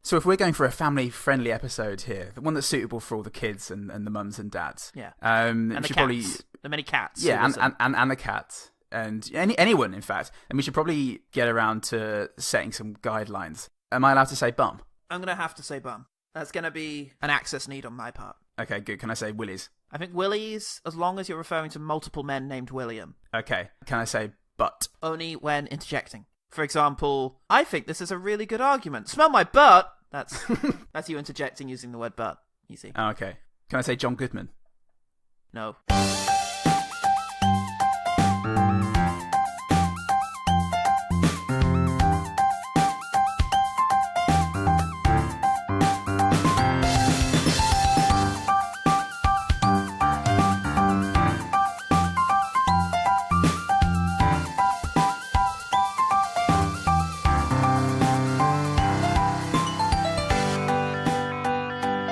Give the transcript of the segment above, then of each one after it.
So if we're going for a family-friendly episode here, the one that's suitable for all the kids and the mums and dads. Yeah. And the cats. Probably... The many cats. Yeah, and the cat. And anyone, in fact. And we should probably get around to setting some guidelines. Am I allowed to say bum? I'm going to have to say bum. That's going to be an access need on my part. Okay, good. Can I say willies? I think willies, as long as you're referring to multiple men named William. Okay. Can I say butt? Only when interjecting. For example, I think this is a really good argument. Smell my butt! That's you interjecting using the word butt. Easy. Oh, okay. Can I say John Goodman? No.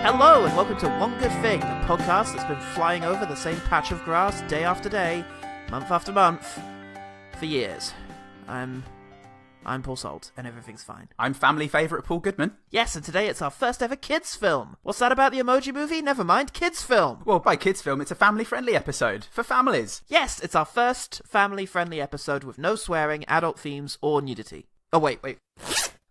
Hello and welcome to One Good Thing, a podcast that's been flying over the same patch of grass day after day, month after month, for years. I'm Paul Salt, and everything's fine. I'm family favourite Paul Goodman. Yes, and today it's our first ever kids film. What's that about the Emoji Movie? Never mind, kids film. Well, by kids film, it's a family-friendly episode for families. Yes, it's our first family-friendly episode with no swearing, adult themes, or nudity. Oh, wait.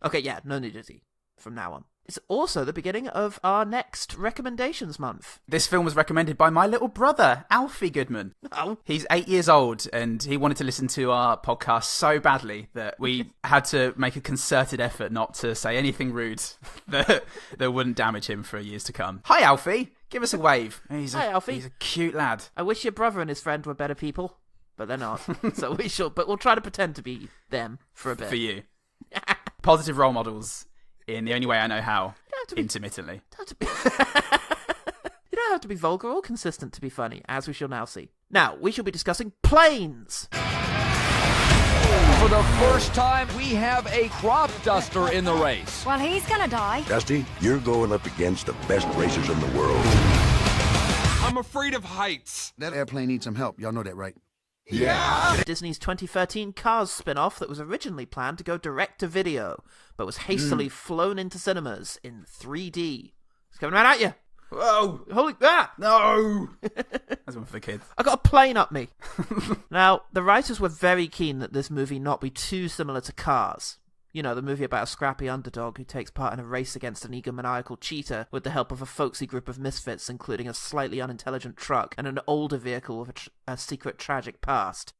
Okay, yeah, no nudity from now on. It's also the beginning of our next recommendations month. This film was recommended by my little brother, Alfie Goodman. Oh. He's 8 years old, and he wanted to listen to our podcast so badly that we had to make a concerted effort not to say anything rude that wouldn't damage him for years to come. Hi, Alfie. Give us a wave. Hi, Alfie. He's a cute lad. I wish your brother and his friend were better people, but they're not. But we'll try to pretend to be them for a bit. For you. Positive role models. In the only way I know how, intermittently. You don't have to be vulgar or consistent to be funny, as we shall now see. Now, we shall be discussing planes. For the first time, we have a crop duster in the race. Well, he's gonna die. Dusty, you're going up against the best racers in the world. I'm afraid of heights. That airplane needs some help. Y'all know that, right? Yeah! Disney's 2013 Cars spin-off that was originally planned to go direct-to-video, but was hastily flown into cinemas in 3D. It's coming right at you. Whoa! Holy... No! That's one for the kids. I got a plane up me. Now, the writers were very keen that this movie not be too similar to Cars. You know, the movie about a scrappy underdog who takes part in a race against an egomaniacal cheetah with the help of a folksy group of misfits, including a slightly unintelligent truck and an older vehicle with a secret tragic past.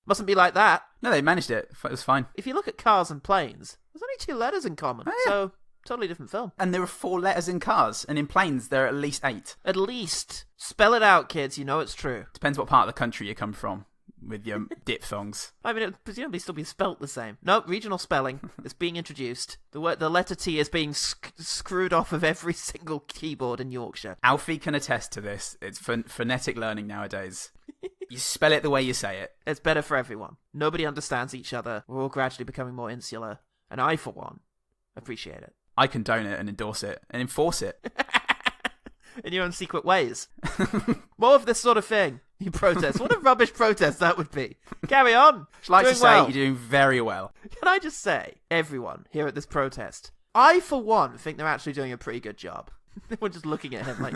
Mustn't be like that. No, they managed it. It was fine. If you look at Cars and Planes, there's only 2 letters in common, so totally different film. And there are 4 letters in Cars, and in Planes there are at least 8. At least. Spell it out, kids, you know it's true. Depends what part of the country you come from. With your diphthongs. I mean, it'd presumably still be spelt the same. No, regional spelling is being introduced. The letter T is being screwed off of every single keyboard in Yorkshire. Alfie can attest to this. It's phonetic learning nowadays. You spell it the way you say it. It's better for everyone. Nobody understands each other. We're all gradually becoming more insular. And I, for one, appreciate it. I condone it and endorse it and enforce it. In your own secret ways. More of this sort of thing. You protest. What a rubbish protest that would be. Carry on. I'd like to say well. you're doing very well. Can I just say, everyone here at this protest, I, for one, think they're actually doing a pretty good job. We're just looking at him like,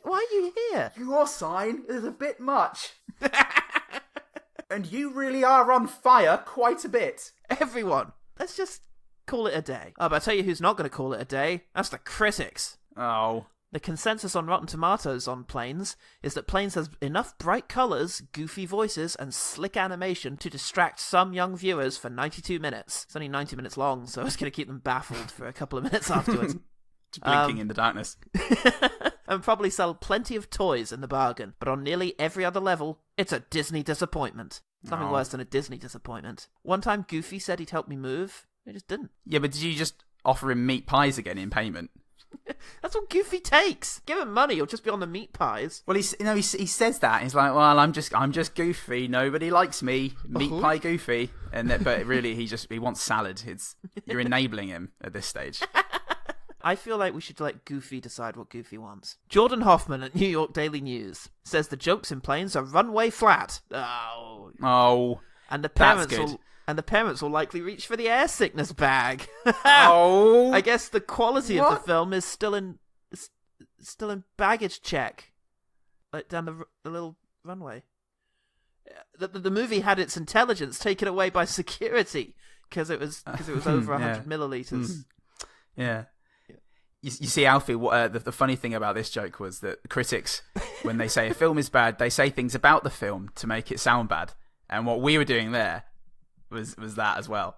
why are you here? Your sign is a bit much. And you really are on fire quite a bit. Everyone, let's just call it a day. Oh, but I'll tell you who's not going to call it a day. That's the critics. Oh. The consensus on Rotten Tomatoes on Planes is that Planes has enough bright colours, goofy voices, and slick animation to distract some young viewers for 92 minutes. It's only 90 minutes long, so it's going to keep them baffled for a couple of minutes afterwards. Just blinking in the darkness. And probably sell plenty of toys in the bargain, but on nearly every other level, it's a Disney disappointment. It's nothing worse than a Disney disappointment. One time Goofy said he'd help me move. He just didn't. Yeah, but did you just offer him meat pies again in payment? That's what Goofy takes. Give him money, he'll just be on the meat pies. Well, he says that. He's like, well, I'm just Goofy. Nobody likes me. Meat pie Goofy. But really, he wants salad. You're enabling him at this stage. I feel like we should let Goofy decide what Goofy wants. Jordan Hoffman at New York Daily News says the jokes in Planes are runway flat. Oh. Oh. And the parents And the parents will likely reach for the air sickness bag. Oh. I guess the quality of the film is still in baggage check. Like down the little runway. The movie had its intelligence taken away by security because it was over 100 milliliters. Yeah. You see, Alfie, the funny thing about this joke was that critics, when they say a film is bad, they say things about the film to make it sound bad. And what we were doing there was that as well.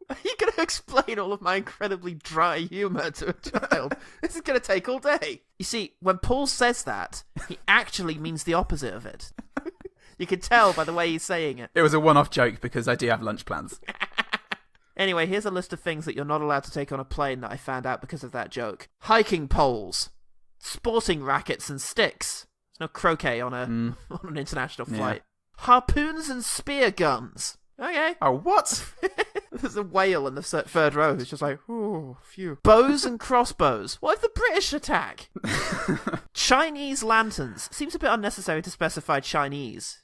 Are you going to explain all of my incredibly dry humour to a child? This is going to take all day. You see, when Paul says that, he actually means the opposite of it. You can tell by the way he's saying it. It was a one-off joke because I do have lunch plans. Anyway, here's a list of things that you're not allowed to take on a plane that I found out because of that joke. Hiking poles, sporting rackets and sticks. There's no croquet on an international flight. Yeah. Harpoons and spear guns. Okay. Oh, what? There's a whale in the third row who's just like, ooh, phew. Bows and crossbows. What if the British attack? Chinese lanterns. Seems a bit unnecessary to specify Chinese.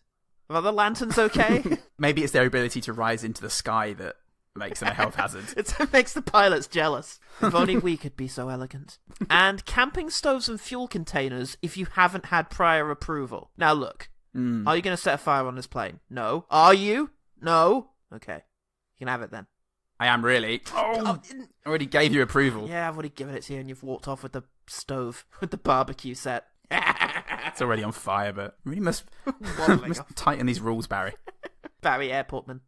Are the lanterns okay? Maybe it's their ability to rise into the sky that makes them a health hazard. It makes the pilots jealous. If only we could be so elegant. And camping stoves and fuel containers if you haven't had prior approval. Now look, are you going to set a fire on this plane? No. Are you? No. Okay. You can have it then. I am really. Oh, I already gave you approval. Yeah, I've already given it to you and you've walked off with the stove, with the barbecue set. It's already on fire, but really must tighten these rules, Barry. Barry Airportman.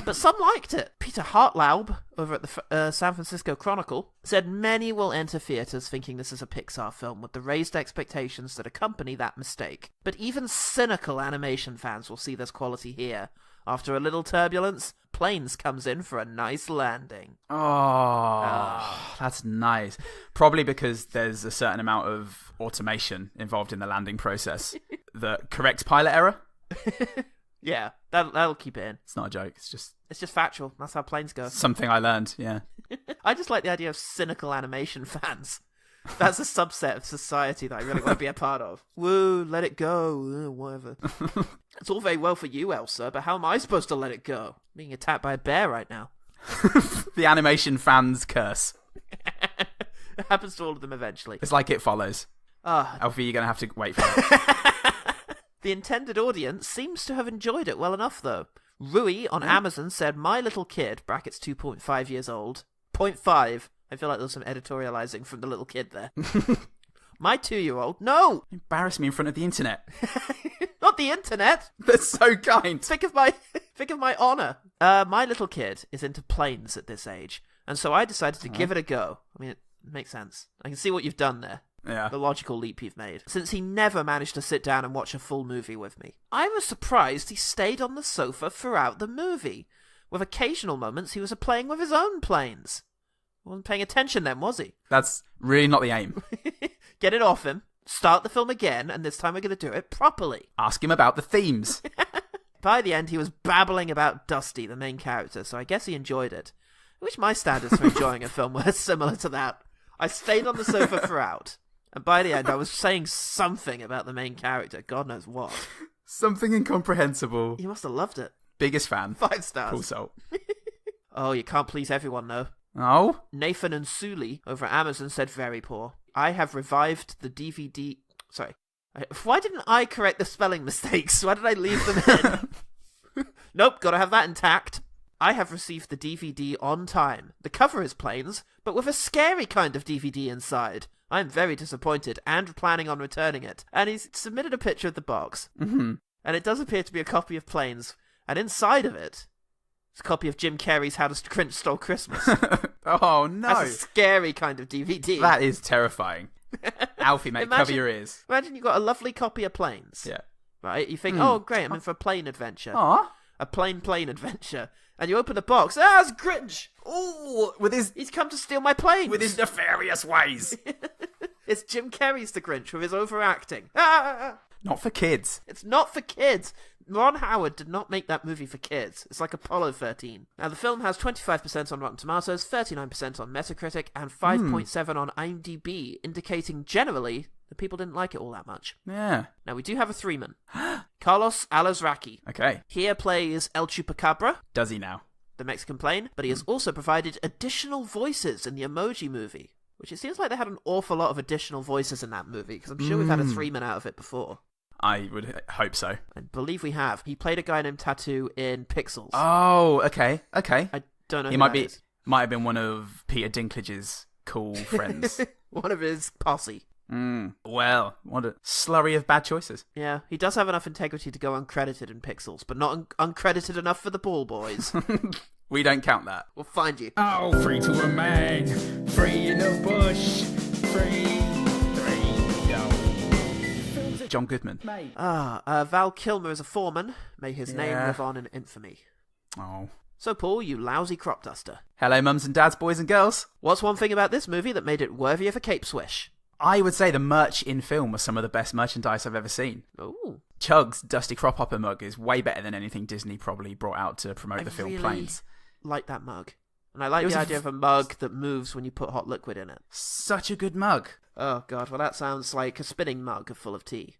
But some liked it. Peter Hartlaub, over at the San Francisco Chronicle, said many will enter theatres thinking this is a Pixar film with the raised expectations that accompany that mistake. But even cynical animation fans will see this quality here. After a little turbulence, Planes comes in for a nice landing. Oh, that's nice. Probably because there's a certain amount of automation involved in the landing process that corrects pilot error. Yeah, that'll keep it in. It's not a joke. It's just factual. That's how planes go. Something I learned. Yeah. I just like the idea of cynical animation fans. That's a subset of society that I really want to be a part of. Woo, let it go, whatever. It's all very well for you, Elsa, but how am I supposed to let it go? I'm being attacked by a bear right now. The animation fans curse. It happens to all of them eventually. It's like It Follows. Alfie, you're going to have to wait for it. The intended audience seems to have enjoyed it well enough, though. Rui on Amazon said, "My little kid, brackets 2.5 years old, 0.5. I feel like there was some editorializing from the little kid there. My 2-year-old, no! Embarrass me in front of the internet. Not the internet! That's so kind. Think of my honor. My little kid is into planes at this age, and so I decided to give it a go. I mean, it makes sense. I can see what you've done there. Yeah. The logical leap you've made. Since he never managed to sit down and watch a full movie with me. I was surprised he stayed on the sofa throughout the movie. With occasional moments, he was playing with his own planes. Wasn't paying attention then, was he? That's really not the aim. Get it off him. Start the film again, and this time we're going to do it properly. Ask him about the themes. By the end, he was babbling about Dusty, the main character, so I guess he enjoyed it. I wish my standards for enjoying a film were similar to that. I stayed on the sofa throughout, and by the end, I was saying something about the main character. God knows what. Something incomprehensible. He must have loved it. Biggest fan. 5 stars. Full salt. Oh, you can't please everyone, though. Oh? Nathan and Suli over at Amazon said very poor. I have revived the DVD... Sorry. Why didn't I correct the spelling mistakes? Why did I leave them in? Nope, gotta have that intact. I have received the DVD on time. The cover is planes, but with a scary kind of DVD inside. I'm very disappointed and planning on returning it. And he's submitted a picture of the box. Mm-hmm. And it does appear to be a copy of Planes. And inside of it... It's a copy of Jim Carrey's How to Grinch Stole Christmas. Oh, no. That's a scary kind of DVD. That is terrifying. Alfie, mate, cover your ears. Imagine you've got a lovely copy of Planes. Yeah. Right? You think, oh, great, I'm in for a plane adventure. Aw. A plane adventure. And you open the box. Ah, it's Grinch. Oh, he's come to steal my plane. With his nefarious ways. It's Jim Carrey's the Grinch with his overacting. Ah! Not for kids. It's not for kids. Ron Howard did not make that movie for kids. It's like Apollo 13. Now, the film has 25% on Rotten Tomatoes, 39% on Metacritic, and 5.7 on IMDb, indicating generally that people didn't like it all that much. Yeah. Now, we do have a 3-man. Carlos Alazraqui. Okay. Here plays El Chupacabra. Does he now? the Mexican plane, but he has also provided additional voices in the Emoji Movie, which it seems like they had an awful lot of additional voices in that movie, because I'm sure we've had a 3-man out of it before. I would hope so. I believe we have. He played a guy named Tattoo in Pixels. Oh, okay. I don't know He who might that is. might have been one of Peter Dinklage's cool friends. One of his posse. Well, what a slurry of bad choices. Yeah, he does have enough integrity to go uncredited in Pixels, but not uncredited enough for the Ball Boys. We don't count that. We'll find you. Oh, free to a man, free in the bush, free, yo. John Goodman. Val Kilmer is a foreman. May his name live on in infamy. Oh. So, Paul, you lousy crop duster. Hello, mums and dads, boys and girls. What's one thing about this movie that made it worthy of a cape swish? I would say the merch in film was some of the best merchandise I've ever seen. Ooh. Chug's Dusty Crop Hopper mug is way better than anything Disney probably brought out to promote the film really Planes. Like that mug. And I like the idea of a mug that moves when you put hot liquid in it. Such a good mug. Oh, God. Well, that sounds like a spinning mug full of tea.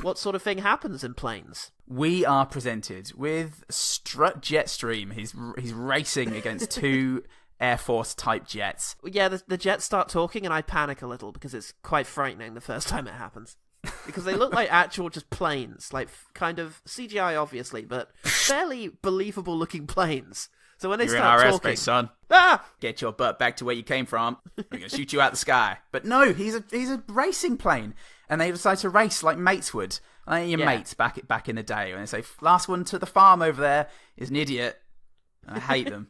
What sort of thing happens in Planes? We are presented with Strut Jetstream. He's racing against two Air Force type jets. Yeah, the jets start talking and I panic a little because it's quite frightening the first time it happens. Because they look like actual just planes, like kind of CGI obviously, but fairly believable looking planes. So when they You're start in our talking, airspace, son. Ah! Get your butt back to where you came from. We're gonna shoot you out the sky. But no, he's a racing plane, and they decide to race like mates would. Like your mates back in the day, when they say last one to the farm over there is an idiot. I hate them.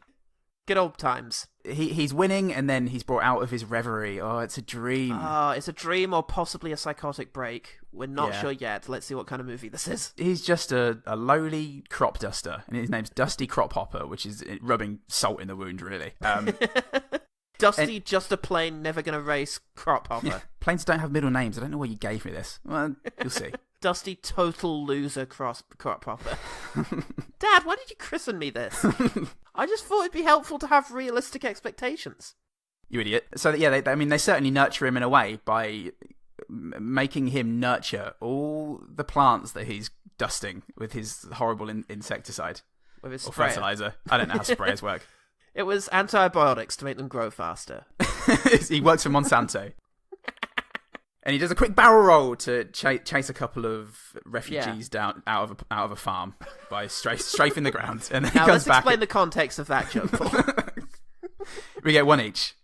Good old times. He's winning, and then he's brought out of his reverie. Oh, it's a dream. It's a dream or possibly a psychotic break. We're not sure yet. Let's see what kind of movie this is. He's just a lowly crop duster, and his name's Dusty Crop Hopper, which is rubbing salt in the wound, really. Dusty, just a plain, never gonna race crop hopper. Yeah, planes don't have middle names. I don't know why you gave me this. Well, you'll see. Dusty, total loser crop hopper. Dad, why did you christen me this? I just thought it'd be helpful to have realistic expectations. You idiot. So, yeah, they certainly nurture him in a way by making him nurture all the plants that he's dusting with his horrible insecticide. With his or sprayer. fertilizer. I don't know how sprayers work. It was antibiotics to make them grow faster. He works for Monsanto. And he does a quick barrel roll to chase a couple of refugees down out of a farm by strafing the ground, and then Now he comes let's back. explain the context of that joke, Paul. We get one each.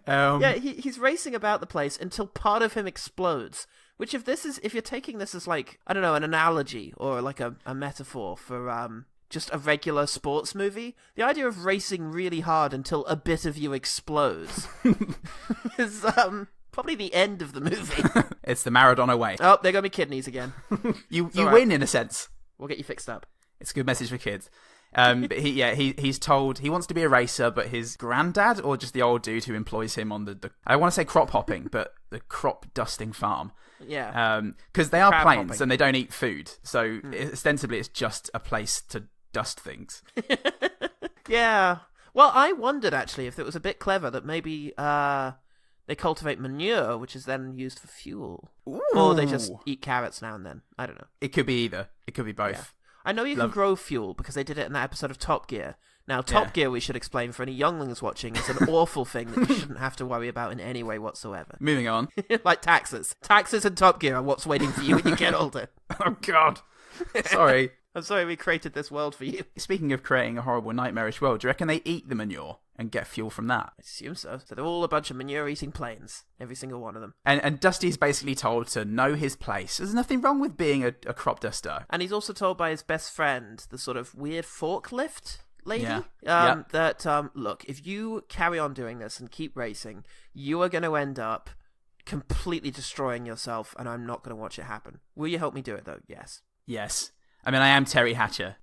Yeah, he's racing about the place until part of him explodes. Which, if you're taking this as like, I don't know, an analogy or like a metaphor for just a regular sports movie, the idea of racing really hard until a bit of you explodes is probably the end of the movie. It's the Maradona way. Oh, they're gonna be kidneys again. You right. win in a sense. We'll get you fixed up. It's a good message for kids. But he's told he wants to be a racer, but his granddad, or just the old dude who employs him on the I want to say crop hopping, but the crop dusting farm. Yeah. Because they are Crab planes hopping. and they don't eat food, so ostensibly it's just a place to dust things. Yeah. Well, I wondered actually if it was a bit clever that maybe they cultivate manure, which is then used for fuel, or they just eat carrots now and then. I don't know. It could be either. It could be both. Yeah. I know you can grow fuel because they did it in that episode of Top Gear. Now, Top Gear, we should explain for any younglings watching, is an awful thing that you shouldn't have to worry about in any way whatsoever. Moving on. Like taxes. Taxes and Top Gear are what's waiting for you when you get older. Oh, God. Sorry. I'm sorry we created this world for you. Speaking of creating a horrible, nightmarish world, do you reckon they eat the manure and get fuel from that? I assume so. So they're all a bunch of manure-eating planes. Every single one of them. And Dusty's basically told to know his place. There's nothing wrong with being a crop duster. And he's also told by his best friend, the sort of weird forklift lady, Yeah. that, look, if you carry on doing this and keep racing, you are going to end up completely destroying yourself, and I'm not going to watch it happen. Will you help me do it, though? Yes. Yes. I mean, I am Terry Hatcher.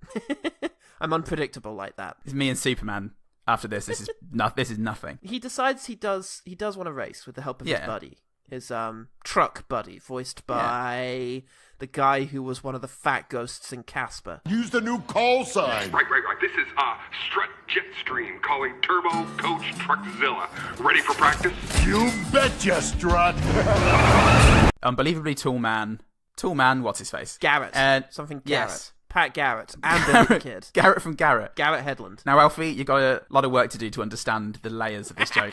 I'm unpredictable like that. It's me and Superman. After this is nothing. He decides he does want to race with the help of his buddy. His truck buddy, voiced by the guy who was one of the fat ghosts in Casper. Use the new call sign. Right. This is Strut Jetstream calling Turbo Coach Truckzilla. Ready for practice? You betcha, Strut. Unbelievably tall man. What's his face? Garrett. Something Garrett. Yes. Pat Garrett and the hit kid. Garrett from Garrett. Garrett Hedlund. Now, Alfie, you got a lot of work to do to understand the layers of this joke.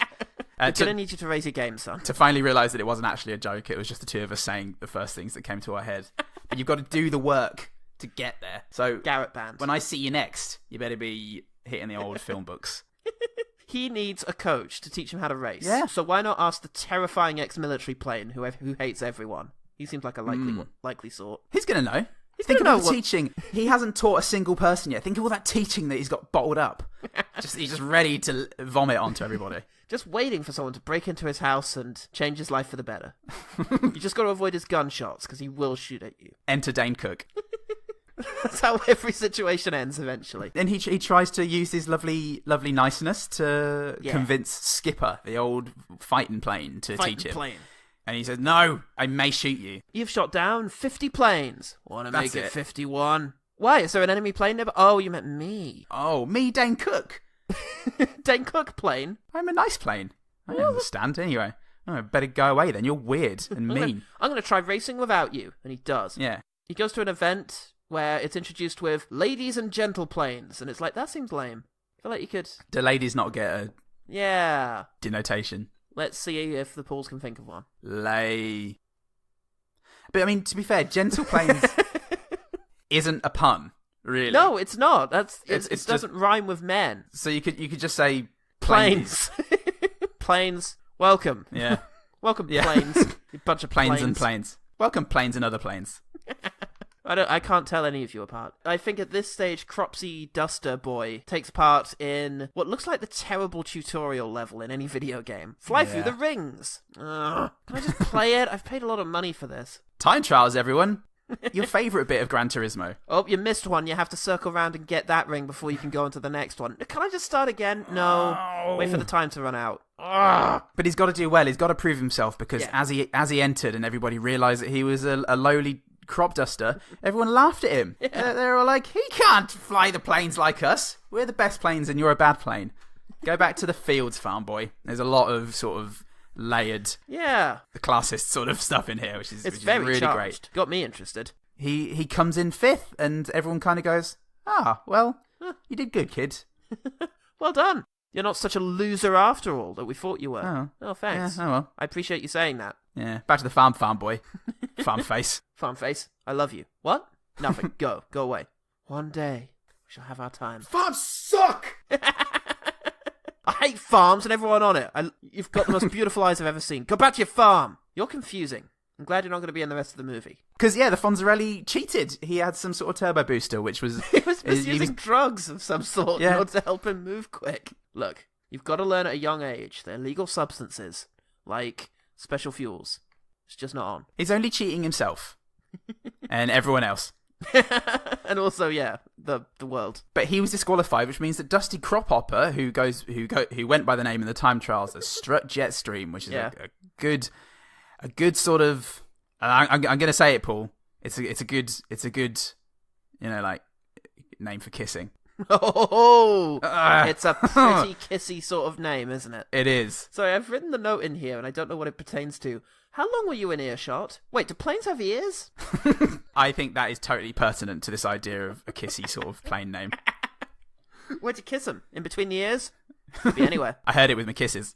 I'm going to need you to raise your game, son. To finally realise that it wasn't actually a joke, it was just the two of us saying the first things that came to our head. But you've got to do the work to get there. So, Garrett Band. When I see you next, you better be hitting the old film books. He needs a coach to teach him how to race. Yeah. So why not ask the terrifying ex-military plane who hates everyone? He seems like a likely sort. He's going to know. Think of all the teaching. He hasn't taught a single person yet. Think of all that teaching that he's got bottled up. He's just ready to vomit onto everybody. Just waiting for someone to break into his house and change his life for the better. You just got to avoid his gunshots, because he will shoot at you. Enter Dane Cook. That's how every situation ends eventually. And he tries to use his lovely niceness to convince Skipper, the old fighting plane, to teach him. Plane. And he says, no, I may shoot you. You've shot down 50 planes. Want to make it 51? Why? Is there an enemy plane nearby? Oh, you meant me. Oh, me, Dane Cook. Dane Cook plane? I'm a nice plane. I understand. Anyway, I better go away then. You're weird and mean. I'm going to try racing without you. And he does. Yeah. He goes to an event where it's introduced with ladies and gentle planes. And it's like, that seems lame. I feel like you could... Do ladies not get a denotation? Let's see if the Pauls can think of one. Lay. But I mean, to be fair, gentle planes isn't a pun, really. No, it's not. It doesn't just rhyme with men. So you could just say planes. Planes. Welcome. Yeah. Welcome, planes. You bunch of planes and planes. Welcome, planes and other planes. I can't tell any of you apart. I think at this stage, Cropsy Duster Boy takes part in what looks like the terrible tutorial level in any video game. Fly through the rings. Ugh. Can I just play it? I've paid a lot of money for this. Time trials, everyone. Your favourite bit of Gran Turismo. Oh, you missed one. You have to circle around and get that ring before you can go on to the next one. Can I just start again? No. Wait for the time to run out. Ugh. But he's got to do well. He's got to prove himself because as he entered and everybody realised that he was a lowly crop duster, everyone laughed at him. Yeah. They were like, he can't fly the planes like us. We're the best planes and you're a bad plane. Go back to the fields, farm boy. There's a lot of sort of layered, the classist sort of stuff in here, which is very really charged. Great. Got me interested. He comes in 5th and everyone kind of goes, well, you did good, kid. Well done. You're not such a loser after all that we thought you were. Oh, thanks. Yeah, oh well. I appreciate you saying that. Yeah, back to the farm boy. Farm face. Farm face, I love you. What? Nothing. Go away. One day, we shall have our time. Farms suck! I hate farms and everyone on it. You've got the most beautiful eyes I've ever seen. Go back to your farm. You're confusing. I'm glad you're not going to be in the rest of the movie. Because, the Fonzarelli cheated. He had some sort of turbo booster, which was... He was misusing drugs of some sort in order to help him move quick. Look, you've got to learn at a young age. They're legal substances, like special fuels. It's just not on. He's only cheating himself. And everyone else. And also, the world. But he was disqualified, which means that Dusty Crophopper, who went by the name in the time trials as Strut Jetstream, which is a good sort of. I'm going to say it, Paul. It's a good, name for kissing. Oh, it's a pretty kissy sort of name, isn't it? It is. Sorry, I've written the note in here, and I don't know what it pertains to. How long were you in earshot? Wait, do planes have ears? I think that is totally pertinent to this idea of a kissy sort of plane name. Where'd you kiss him? In between the ears? Could be anywhere. I heard it with my kisses.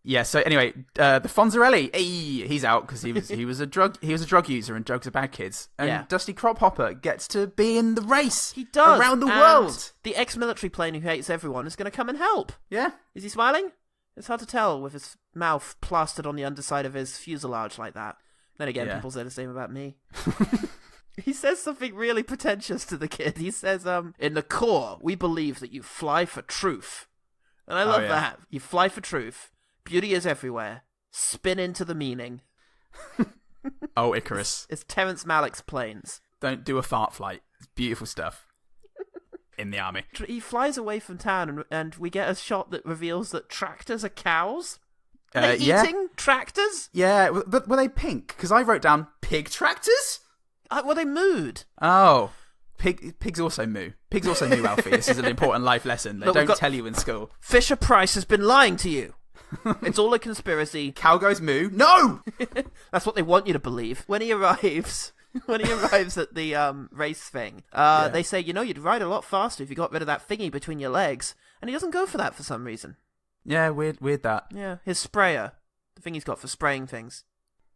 Yeah. So anyway, the Fonzarelli, he's out because he was a drug user and drugs are bad kids. And Dusty Crophopper gets to be in the race. He does around the world. The ex-military plane who hates everyone is going to come and help. Yeah. Is he smiling? It's hard to tell with his mouth plastered on the underside of his fuselage like that. Then again, people say the same about me. He says something really pretentious to the kid. He says, in the Corps, we believe that you fly for truth. And I love that. You fly for truth. Beauty is everywhere. Spin into the meaning. Oh, Icarus. It's Terrence Malick's planes. Don't do a fart flight. It's beautiful stuff. In the army. He flies away from town and we get a shot that reveals that tractors are cows. Are they eating tractors? Yeah, but were they pink? Because I wrote down pig tractors? Were they mooed? Oh. Pigs also moo. Pigs also moo, Alfie. This is an important life lesson. They don't tell you in school. Fisher Price has been lying to you. It's all a conspiracy. Cow goes moo. No! That's what they want you to believe. When he arrives when he arrives at the race thing, they say, you'd ride a lot faster if you got rid of that thingy between your legs. And he doesn't go for that for some reason. Yeah, weird that. Yeah, his sprayer. The thing he's got for spraying things.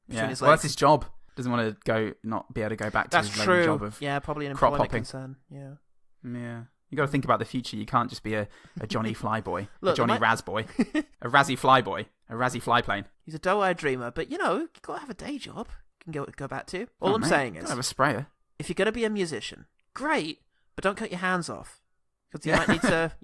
Yeah, his well, legs. that's his job. Doesn't want to not be able to go back to his lady job of probably an crop employment hopping. concern. Yeah. Yeah. You got to think about the future. You can't just be a Johnny Flyboy, Look, a Johnny Razboy, a Razzie Flyboy, a Razzie Flyplane. He's a doe-eyed dreamer, but you got to have a day job you can go back to. All I'm saying is, have a sprayer. If you're going to be a musician, great, but don't cut your hands off because you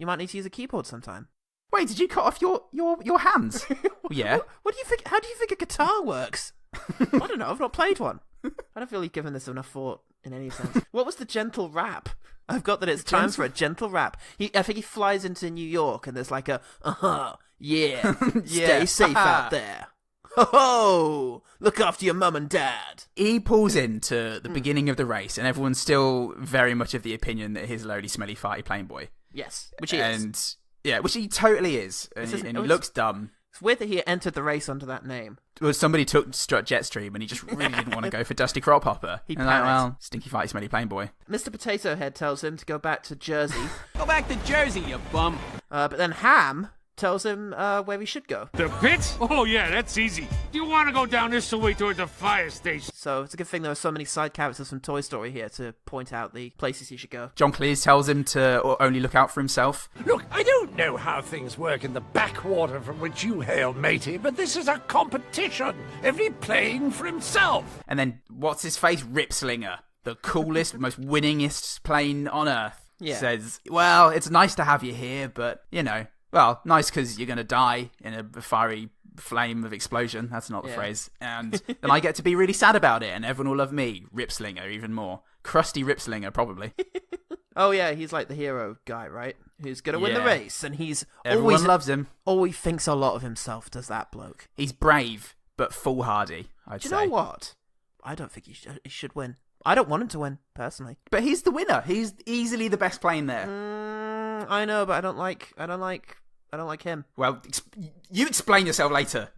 might need to use a keyboard sometime. Wait, did you cut off your hands? Yeah. What do you think? How do you think a guitar works? I don't know. I've not played one. I don't feel you've given this enough thought in any sense. What was the gentle rap? I've got that it's time for a gentle rap. I think he flies into New York and there's like a, yeah, stay safe out there. Ho-ho! Look after your mum and dad. He pulls into the beginning of the race and everyone's still very much of the opinion that he's loady, smelly, farty plain boy. Yes, which he is. And, yeah, which he totally is. And he looks dumb. It's weird that he entered the race under that name. Well, somebody took Strut Jetstream and he just really didn't want to go for Dusty Crop Hopper. He and well, stinky, farty, smelly, plain boy. Mr. Potato Head tells him to go back to Jersey. Go back to Jersey, you bum. But then Ham tells him where he should go. The pit? Oh, yeah, that's easy. You want to go down this way toward the fire station. So it's a good thing there are so many side characters from Toy Story here to point out the places he should go. John Cleese tells him to only look out for himself. Look, I don't know how things work in the backwater from which you hail, matey, but this is a competition. Every playing for himself. And then, what's his face? Ripslinger, the coolest, most winningest plane on Earth, says, well, it's nice to have you here, but, well, nice because you're going to die in a fiery flame of explosion. That's not the phrase. And then I get to be really sad about it, and everyone will love me, Ripslinger, even more. Crusty Ripslinger, probably. Oh, yeah, he's like the hero guy, right? Who's going to win the race, and everyone loves him. Always thinks a lot of himself, does that bloke. He's brave, but foolhardy, I'd say. Do you know what? I don't think he should win. I don't want him to win, personally. But he's the winner. He's easily the best plane there. I know, but I don't like him. Well, you explain yourself later.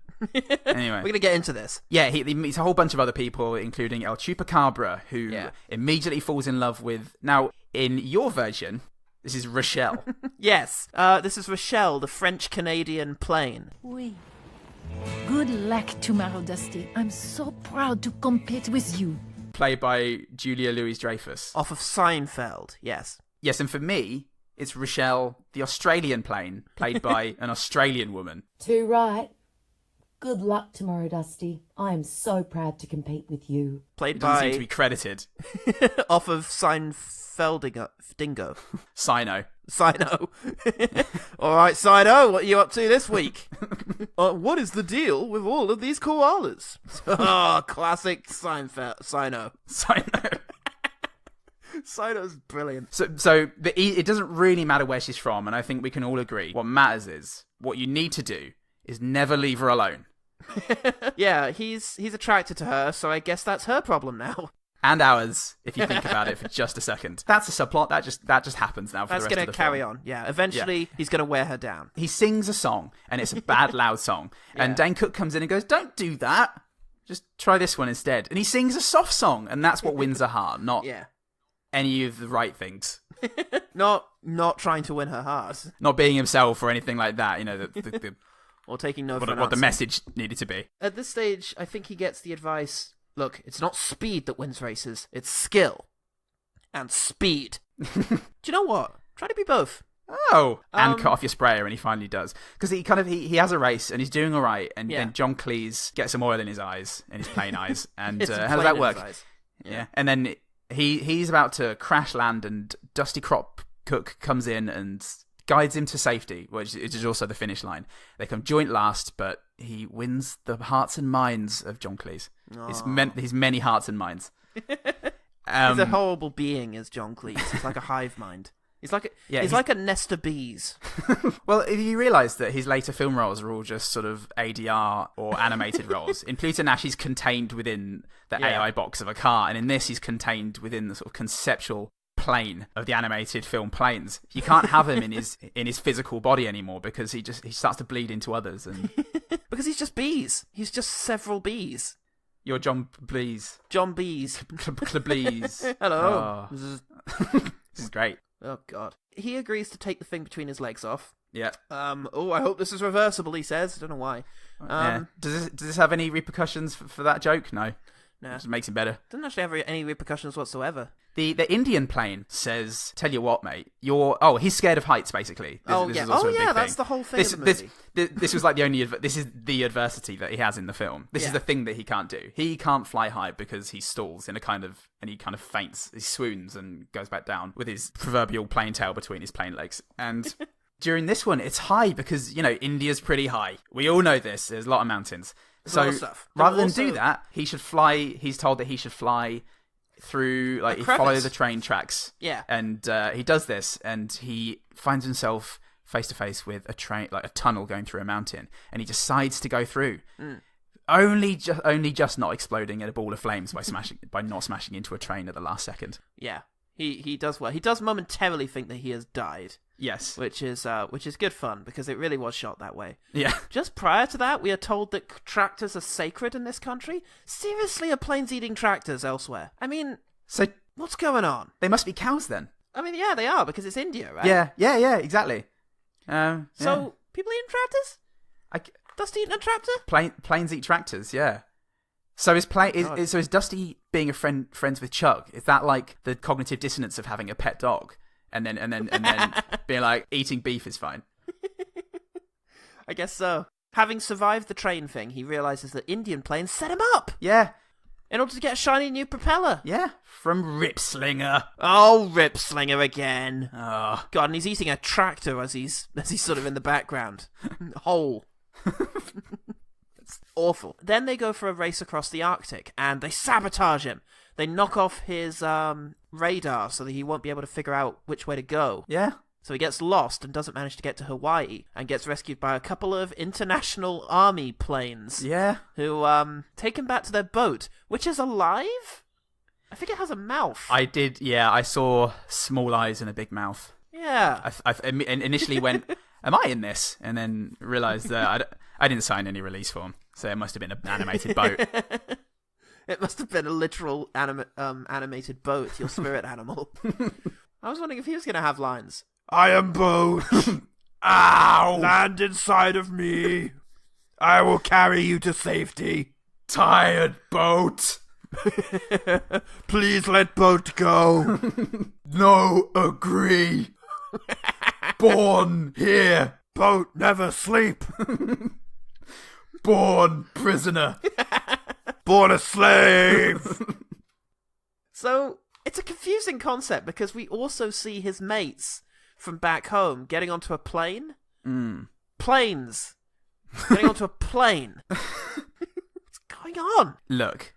Anyway. We're going to get into this. Yeah, he meets a whole bunch of other people, including El Chupacabra, who immediately falls in love with... Now, in your version, this is Rochelle. Yes, this is Rochelle, the French-Canadian plane. Oui. Good luck tomorrow, Dusty. I'm so proud to compete with you. Played by Julia Louis-Dreyfus. Off of Seinfeld, yes. Yes, and for me, it's Rochelle, the Australian plane, played by an Australian woman. Too right. Good luck tomorrow, Dusty. I am so proud to compete with you. Played doesn't by... seem to be credited. Off of Dingo. Seino. All right, Seino, what are you up to this week? What is the deal with all of these koalas? Classic Seino. Seino's brilliant. So it doesn't really matter where she's from, and I think we can all agree. What matters is, what you need to do is never leave her alone. Yeah, he's attracted to her, so I guess that's her problem now. And ours, if you think about it for just a second. That's a subplot. That just happens now for the rest of the film. That's going to carry on. Yeah, eventually he's going to wear her down. He sings a song, and it's a bad, loud song. And Dane Cook comes in and goes, "Don't do that. Just try this one instead." And he sings a soft song, and that's what wins her heart, not any of the right things. Not trying to win her heart. Not being himself or anything like that. Or taking no for an what the answer. message needed to be. At this stage, I think he gets the advice, look, it's not speed that wins races, it's skill. And speed. Do you know what? Try to be both. Oh! And cut off your sprayer, and he finally does. Because he has a race, and he's doing all right, and then John Cleese gets some oil in his eyes, in his plain eyes. And how does that work? Yeah. And then he's about to crash land, and Dusty Crop Cook comes in and guides him to safety, which is also the finish line. They come joint last, but he wins the hearts and minds of John Cleese. His many hearts and minds. He's a horrible being, is John Cleese. He's like a hive mind. He's like a nest of bees. Well, if you realise that his later film roles are all just sort of ADR or animated roles. In Pluto Nash, he's contained within the AI box of a car, and in this, he's contained within the sort of conceptual plane of the animated film planes. You can't have him in his physical body anymore because he starts to bleed into others, and because he's just bees. He's just several bees. You're John Cleese. John Bees. Cleese. Hello. This is great. Oh, God. He agrees to take the thing between his legs off. Yeah. I hope this is reversible, he says. I don't know why. Does this have any repercussions for that joke? No. No. It just makes it better. Doesn't actually have any repercussions whatsoever. The Indian plane says, "Tell you what, mate, he's scared of heights, basically." This is also a big thing. That's the whole thing of the movie. This was like this is the adversity that he has in the film. This is the thing that he can't do. He can't fly high because he stalls and he kind of faints, he swoons and goes back down with his proverbial plane tail between his plane legs. And during this one, it's high because, India's pretty high. We all know this. There's a lot of mountains. So rather than do that, he should fly. He's told that he should fly through, he follow the train tracks. Yeah. And he does this, and he finds himself face to face with a train, like a tunnel going through a mountain, and he decides to go through. Only just not exploding in a ball of flames by not smashing into a train at the last second. Yeah. He does well. He does momentarily think that he has died. Yes. Which is good fun, because it really was shot that way. Yeah. Just prior to that, we are told that tractors are sacred in this country. Seriously, are planes eating tractors elsewhere? I mean, so what's going on? They must be cows then. I mean, yeah, they are, because it's India, right? Yeah, exactly. So, people eating tractors? Dusty eating a tractor? Planes eat tractors, yeah. So is Dusty being friends with Chug? Is that like the cognitive dissonance of having a pet dog, and then being like, eating beef is fine? I guess so. Having survived the train thing, he realizes that Indian planes set him up. Yeah. In order to get a shiny new propeller. Yeah. From Ripslinger. Oh, Ripslinger again. Oh. God, and he's eating a tractor as he's sort of in the background. Whole. It's awful. Then they go for a race across the Arctic, and they sabotage him. They knock off his radar so that he won't be able to figure out which way to go. Yeah. So he gets lost and doesn't manage to get to Hawaii, and gets rescued by a couple of international army planes. Yeah. Who take him back to their boat, which is alive? I think it has a mouth. I saw small eyes and a big mouth. Yeah. I initially went, am I in this? And then realised that I didn't sign any release form, so it must have been an animated boat. It must have been a literal animated boat, your spirit animal. I was wondering if he was going to have lines. I am boat. Ow! Land inside of me. I will carry you to safety. Tired boat. Please let boat go. No, agree. Born here. Boat never sleep. Born prisoner. Born a slave. So, it's a confusing concept, because we also see his mates from back home getting onto a plane. Planes. Getting onto a plane. What's going on? Look,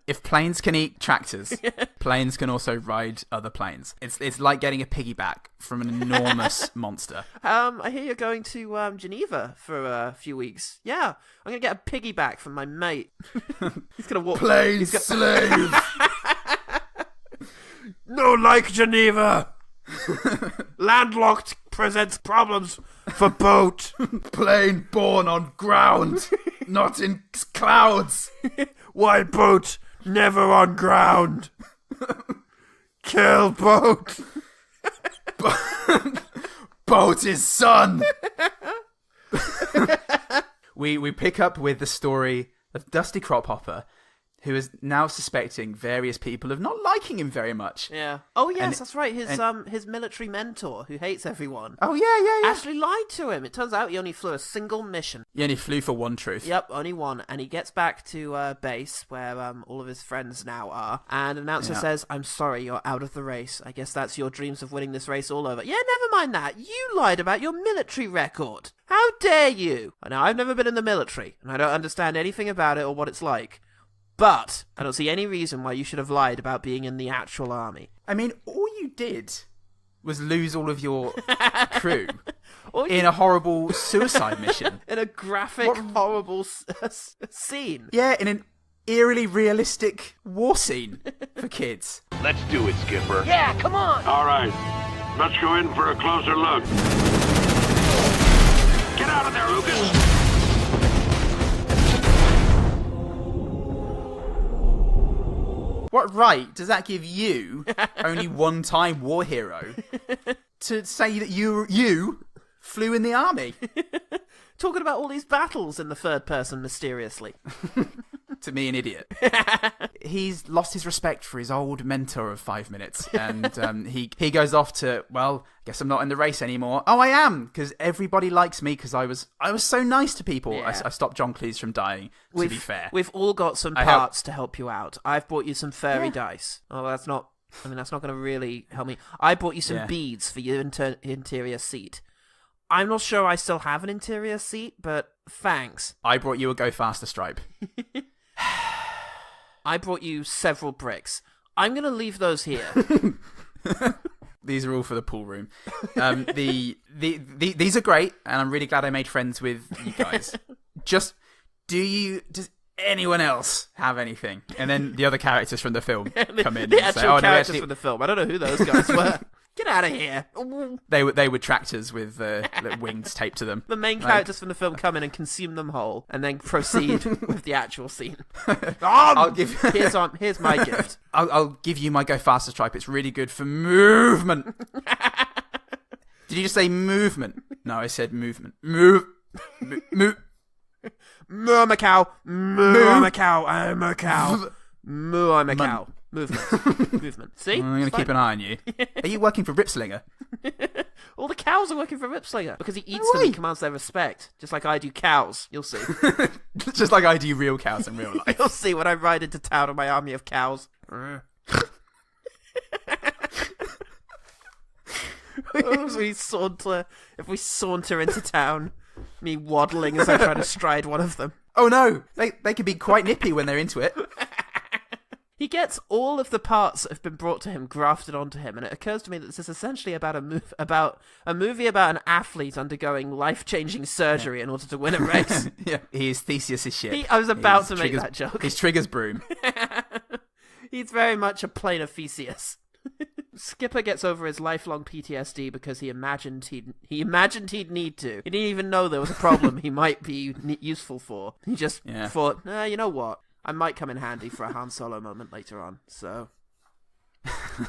if planes can eat tractors, planes can also ride other planes. It's like getting a piggyback from an enormous monster. I hear you're going to Geneva for a few weeks. Yeah, I'm going to get a piggyback from my mate. He's going to walk... Plane slave! No, like Geneva. Landlocked presents problems for boat. Plane born on ground, not in clouds. Why boat never on ground? Kill boat. Boat is son. We pick up with the story of Dusty Crophopper, who is now suspecting various people of not liking him very much. Yeah. Oh, yes, that's right. His military mentor, who hates everyone. Oh, yeah. Actually lied to him. It turns out he only flew a single mission. He only flew for one truth. Yep, only one. And he gets back to base, where all of his friends now are. And an announcer says, I'm sorry, you're out of the race. I guess that's your dreams of winning this race all over. Yeah, never mind that. You lied about your military record. How dare you? Now, I've never been in the military, and I don't understand anything about it or what it's like. But I don't see any reason why you should have lied about being in the actual army. I mean, all you did was lose all of your crew in a horrible suicide mission. In a graphic, horrible scene. Yeah, in an eerily realistic war scene for kids. Let's do it, Skipper. Yeah, come on! All right, let's go in for a closer look. Get out of there, Lucas! What right does that give you, only one-time war hero, to say that you flew in the army? Talking about all these battles in the third person mysteriously. To me, an idiot. He's lost his respect for his old mentor of 5 minutes, and he goes off to, well, I guess I'm not in the race anymore. Oh, I am, because everybody likes me because I was so nice to people. Yeah. I stopped John Cleese from dying, to be fair. We've all got some parts to help you out. I've bought you some fairy dice. Oh, that's not going to really help me. I bought you some beads for your interior seat. I'm not sure I still have an interior seat, but thanks. I brought you a Go Faster stripe. I brought you several bricks. I'm going to leave those here. These are all for the pool room. These are great, and I'm really glad I made friends with you guys. Does anyone else have anything? And then the other characters from the film come in. The actual characters from the film. I don't know who those guys were. Get out of here. They were tractors with wings taped to them. The main characters from the film come in and consume them whole, and then proceed with the actual scene. Here's my gift. I'll give you my Go Faster stripe. It's really good for movement. Did you just say movement? No, I said movement. Move. Moo, I'm a cow. Moo, I'm a cow. I'm a cow. Moo, I'm a cow. Movement. See? I'm going to keep an eye on you. Are you working for Ripslinger? All the cows are working for Ripslinger because he eats them and commands their respect, just like I do cows. You'll see. Just like I do real cows in real life. You'll see when I ride into town with my army of cows. If we saunter into town, me waddling as I try to stride one of them. Oh no, they can be quite nippy when they're into it. He gets all of the parts that have been brought to him grafted onto him, and it occurs to me that this is essentially about a movie about an athlete undergoing life-changing surgery in order to win a race. Yeah, he is Theseus' ship. I was about to make that joke. He's Trigger's broom. He's very much a plane of Theseus. Skipper gets over his lifelong PTSD because he imagined he'd need to. He didn't even know there was a problem he might be useful for. He just thought, you know what? I might come in handy for a Han Solo moment later on, so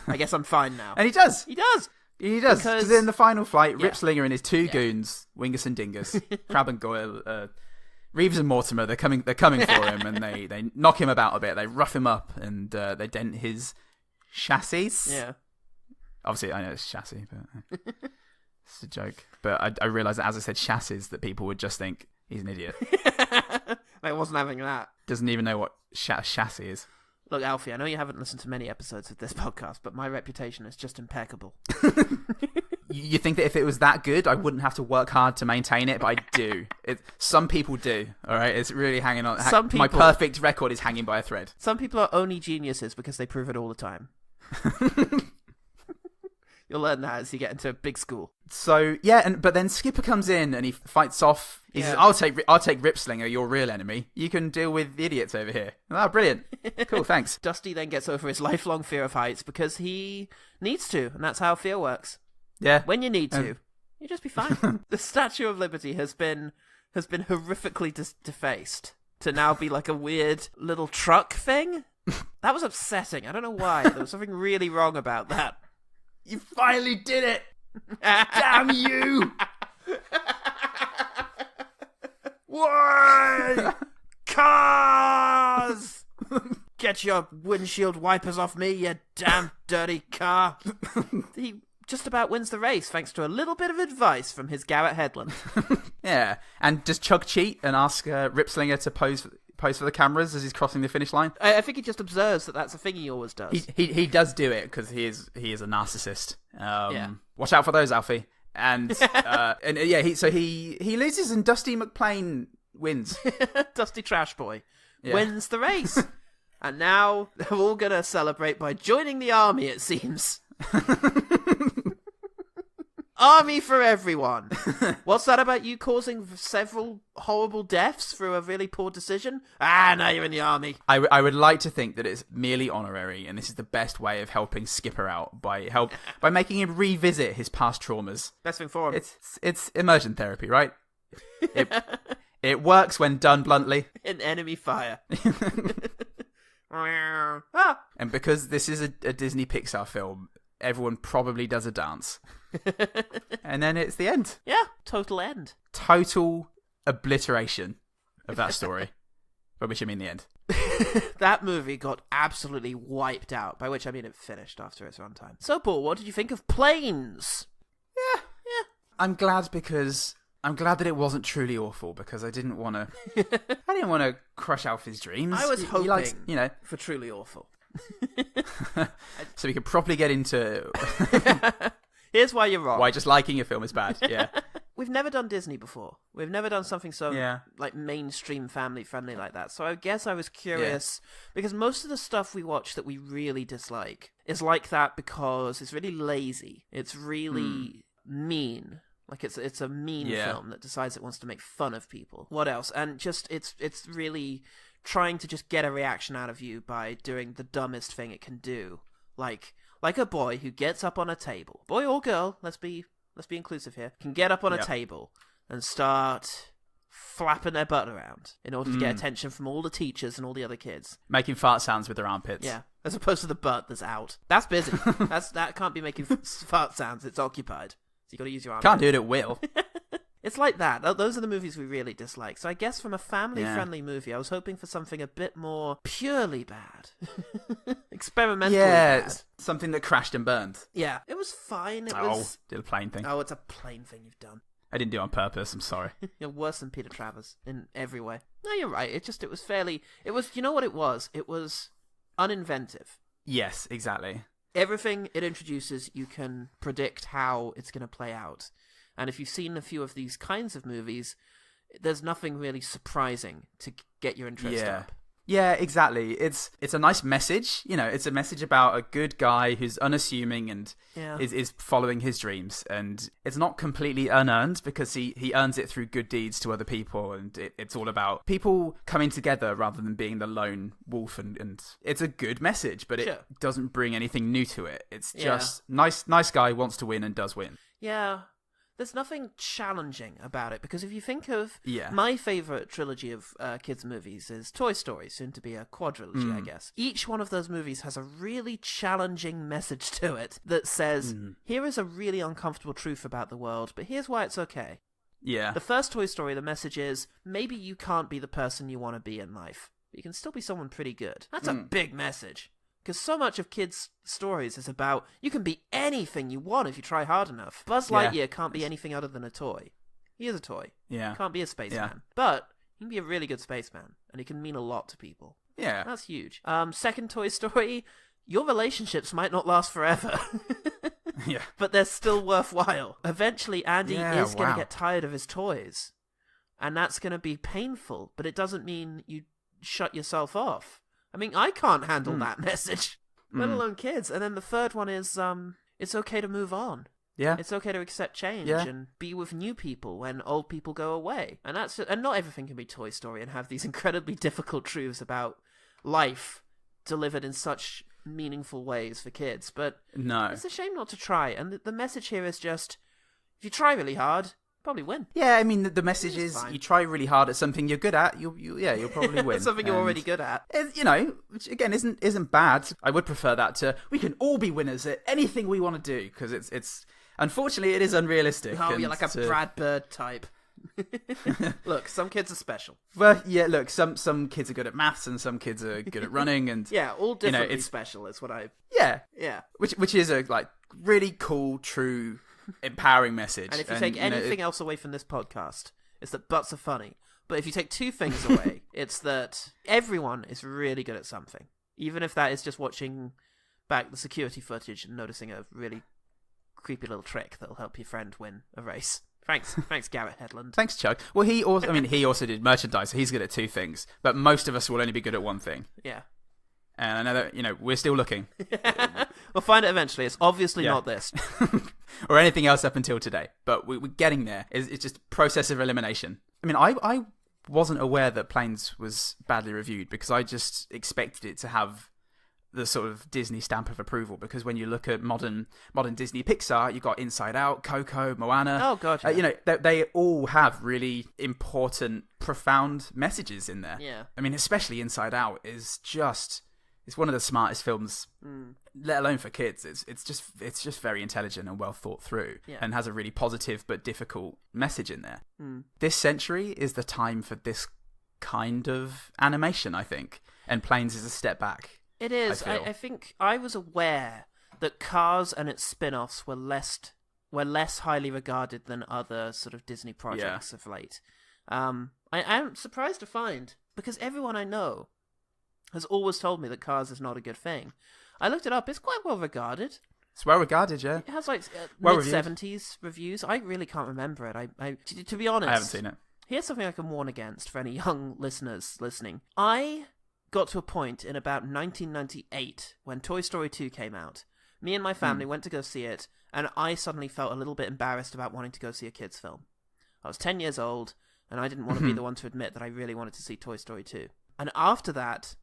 I guess I'm fine now. And he does. He does. Because in the final flight, Ripslinger and his two goons, Wingus and Dingus, Crab and Goyle, Reeves and Mortimer, they're coming for him, and they knock him about a bit. They rough him up, and they dent his chassis. Yeah. Obviously, I know it's chassis, but it's a joke. But I realised that as I said chassis, that people would just think he's an idiot. I wasn't having that. Doesn't even know what chassis is. Look, Alfie, I know you haven't listened to many episodes of this podcast, but my reputation is just impeccable. You think that if it was that good, I wouldn't have to work hard to maintain it, but I do. Some people do, all right? It's really hanging on. My perfect record is hanging by a thread. Some people are only geniuses because they prove it all the time. You'll learn that as you get into a big school. So, but then Skipper comes in and he fights off. He says, I'll take Ripslinger, your real enemy. You can deal with the idiots over here. Oh, brilliant. Cool, thanks. Dusty then gets over his lifelong fear of heights because he needs to, and that's how fear works. Yeah. When you need to, you just be fine. The Statue of Liberty has been horrifically defaced to now be like a weird little truck thing. That was upsetting. I don't know why. There was something really wrong about that. You finally did it! Damn you! Why? Cars! Get your windshield wipers off me, you damn dirty car. He just about wins the race thanks to a little bit of advice from his Garrett Hedlund. Yeah, and does Chug cheat and ask Ripslinger to pose for the cameras as he's crossing the finish line? I think he just observes that that's a thing he always does. He does do it because he is a narcissist. Watch out for those, Alfie. And he loses and Dusty McPlane wins. Dusty Trash Boy wins the race. And now they're all going to celebrate by joining the army, it seems. Army for everyone. What's that about you causing several horrible deaths through a really poor decision? Now you're in the army. I would like to think that it's merely honorary, and this is the best way of helping Skipper out by making him revisit his past traumas. Best thing for him. It's immersion therapy, right? It works when done bluntly. In enemy fire. And because this is a Disney Pixar film, everyone probably does a dance. And then it's the end. Yeah, total end. Total obliteration of that story. By which I mean the end. That movie got absolutely wiped out, by which I mean it finished after its runtime. So, Paul, what did you think of Planes? Yeah. I'm glad that it wasn't truly awful, because I didn't want to crush Alfie's dreams. I was hoping he likes, for truly awful. So we could properly get into Here's why you're wrong. Why just liking a film is bad. Yeah. We've never done Disney before. We've never done something so like mainstream family friendly like that. So I guess I was curious because most of the stuff we watch that we really dislike is like that because it's really lazy. It's really mean. Like it's a mean film that decides it wants to make fun of people. What else? And just it's really trying to just get a reaction out of you by doing the dumbest thing it can do. Like a boy who gets up on a table. Boy or girl, let's be inclusive here. Can get up on a table and start flapping their butt around in order to get attention from all the teachers and all the other kids. Making fart sounds with their armpits. Yeah. As opposed to the butt that's out. That's busy. That can't be making fart sounds. It's occupied. So you got to use your armpits. Can't do it at will. It's like that. Those are the movies we really dislike. So I guess from a family-friendly movie, I was hoping for something a bit more purely bad. Experimentally bad. Something that crashed and burned. Yeah. It was fine. Did a plane thing. Oh, it's a plane thing you've done. I didn't do it on purpose. I'm sorry. You're worse than Peter Travers in every way. No, you're right. It was fairly... you know what it was? It was uninventive. Yes, exactly. Everything it introduces, you can predict how it's going to play out. And if you've seen a few of these kinds of movies, there's nothing really surprising to get your interest up. Yeah, exactly. It's a nice message. It's a message about a good guy who's unassuming and is following his dreams. And it's not completely unearned because he earns it through good deeds to other people. And it's all about people coming together rather than being the lone wolf. And it's a good message, but it doesn't bring anything new to it. It's just nice guy wants to win and does win. Yeah. There's nothing challenging about it, because if you think of my favourite trilogy of kids' movies is Toy Story, soon to be a quadrilogy, I guess. Each one of those movies has a really challenging message to it that says, here is a really uncomfortable truth about the world, but here's why it's okay. Yeah. The first Toy Story, the message is, maybe you can't be the person you want to be in life, but you can still be someone pretty good. That's a big message. Because so much of kids' stories is about, you can be anything you want if you try hard enough. Buzz Lightyear can't be anything other than a toy. He is a toy. Yeah. He can't be a spaceman. But he can be a really good spaceman, and he can mean a lot to people. Yeah. That's huge. Second Toy Story, your relationships might not last forever. Yeah. But they're still worthwhile. Eventually, Andy is going to get tired of his toys. And that's going to be painful, but it doesn't mean you shut yourself off. I mean, I can't handle that message, let alone kids. And then the third one is, it's okay to move on. Yeah. It's okay to accept change and be with new people when old people go away. And and not everything can be Toy Story and have these incredibly difficult truths about life delivered in such meaningful ways for kids. But it's a shame not to try. And the message here is just, if you try really hard, probably win. Yeah, I mean, the message is you try really hard at something you're good at, you'll probably win. Something you're already good at. Which again isn't bad. I would prefer that to, we can all be winners at anything we want to do, because it's unfortunately it is unrealistic. Oh, you're like a Brad Bird type. Look, some kids are special. Well, yeah, look, some kids are good at maths and some kids are good at running, and all differently special is what I... Yeah. Which is a really cool, true, empowering message. And if you take anything else away from this podcast, it's that butts are funny. But if you take two things away, it's that everyone is really good at something. Even if that is just watching back the security footage and noticing a really creepy little trick that'll help your friend win a race. Thanks, Garrett Hedlund. Thanks, Chuck. Well, he also did merchandise, so he's good at two things. But most of us will only be good at one thing. Yeah. And I know that, we're still looking. We'll find it eventually. It's obviously not this. Or anything else up until today. But we're getting there. It's just process of elimination. I mean, I wasn't aware that Planes was badly reviewed, because I just expected it to have the sort of Disney stamp of approval, because when you look at modern Disney Pixar, you've got Inside Out, Coco, Moana. Oh, God. Yeah. They all have really important, profound messages in there. Yeah. I mean, especially Inside Out is just It's one of the smartest films, let alone for kids. It's just very intelligent and well thought through, and has a really positive but difficult message in there. This century is the time for this kind of animation, I think, and Planes is a step back. It is. I think I was aware that Cars and its spin-offs were less highly regarded than other sort of Disney projects of late. I'm surprised to find, because everyone I know has always told me that Cars is not a good thing. I looked it up. It's quite well regarded. It's well regarded, yeah. It has like mid-70s reviews. I really can't remember it. To be honest, I haven't seen it. Here's something I can warn against for any young listeners listening. I got to a point in about 1998 when Toy Story 2 came out. Me and my family went to go see it, and I suddenly felt a little bit embarrassed about wanting to go see a kids' film. I was 10 years old, and I didn't want to be the one to admit that I really wanted to see Toy Story 2. And after that,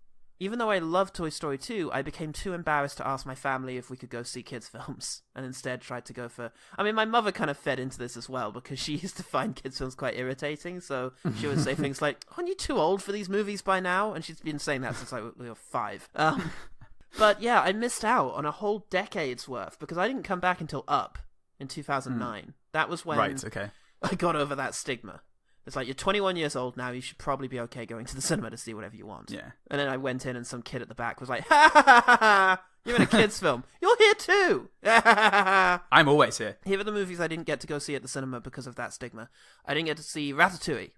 even though I loved Toy Story 2, I became too embarrassed to ask my family if we could go see kids' films, and instead tried to go for... I mean, my mother kind of fed into this as well, because she used to find kids' films quite irritating, so she would say things like, aren't you too old for these movies by now? And she's been saying that since we were 5. But yeah, I missed out on a whole decade's worth, because I didn't come back until Up in 2009. That was when I got over that stigma. It's like, you're 21 years old now, you should probably be okay going to the cinema to see whatever you want. Yeah. And then I went in and some kid at the back was like, ha ha ha ha, you're in a kid's film. You're here too. I'm always here. Here are the movies I didn't get to go see at the cinema because of that stigma. I didn't get to see Ratatouille,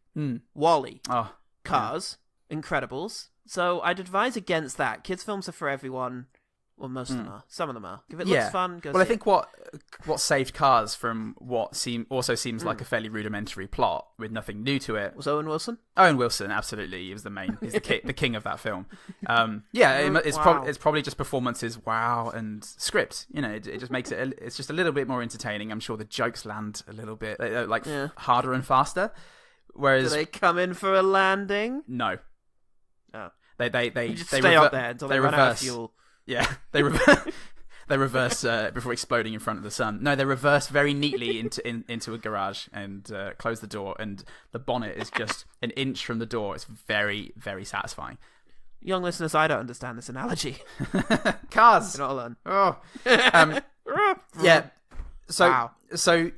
WALL-E, Cars, Incredibles. So I'd advise against that. Kids' films are for everyone. Well, most of them are. Some of them are. If it looks fun, go see it. Well, I think what saved Cars from what seems like a fairly rudimentary plot with nothing new to it was Owen Wilson. Owen Wilson, absolutely. He was he's the king of that film. It's probably just performances, and script. You know, it just makes it's just a little bit more entertaining. I'm sure the jokes land a little bit harder and faster. Whereas, do they come in for a landing? No. Oh. They just stay up there until they run out of fuel. Yeah, they reverse before exploding in front of the sun. No, they reverse very neatly into a garage and close the door, and the bonnet is just an inch from the door. It's very, very satisfying. Young listeners, I don't understand this analogy. Cars. You're not alone. Oh, yeah. So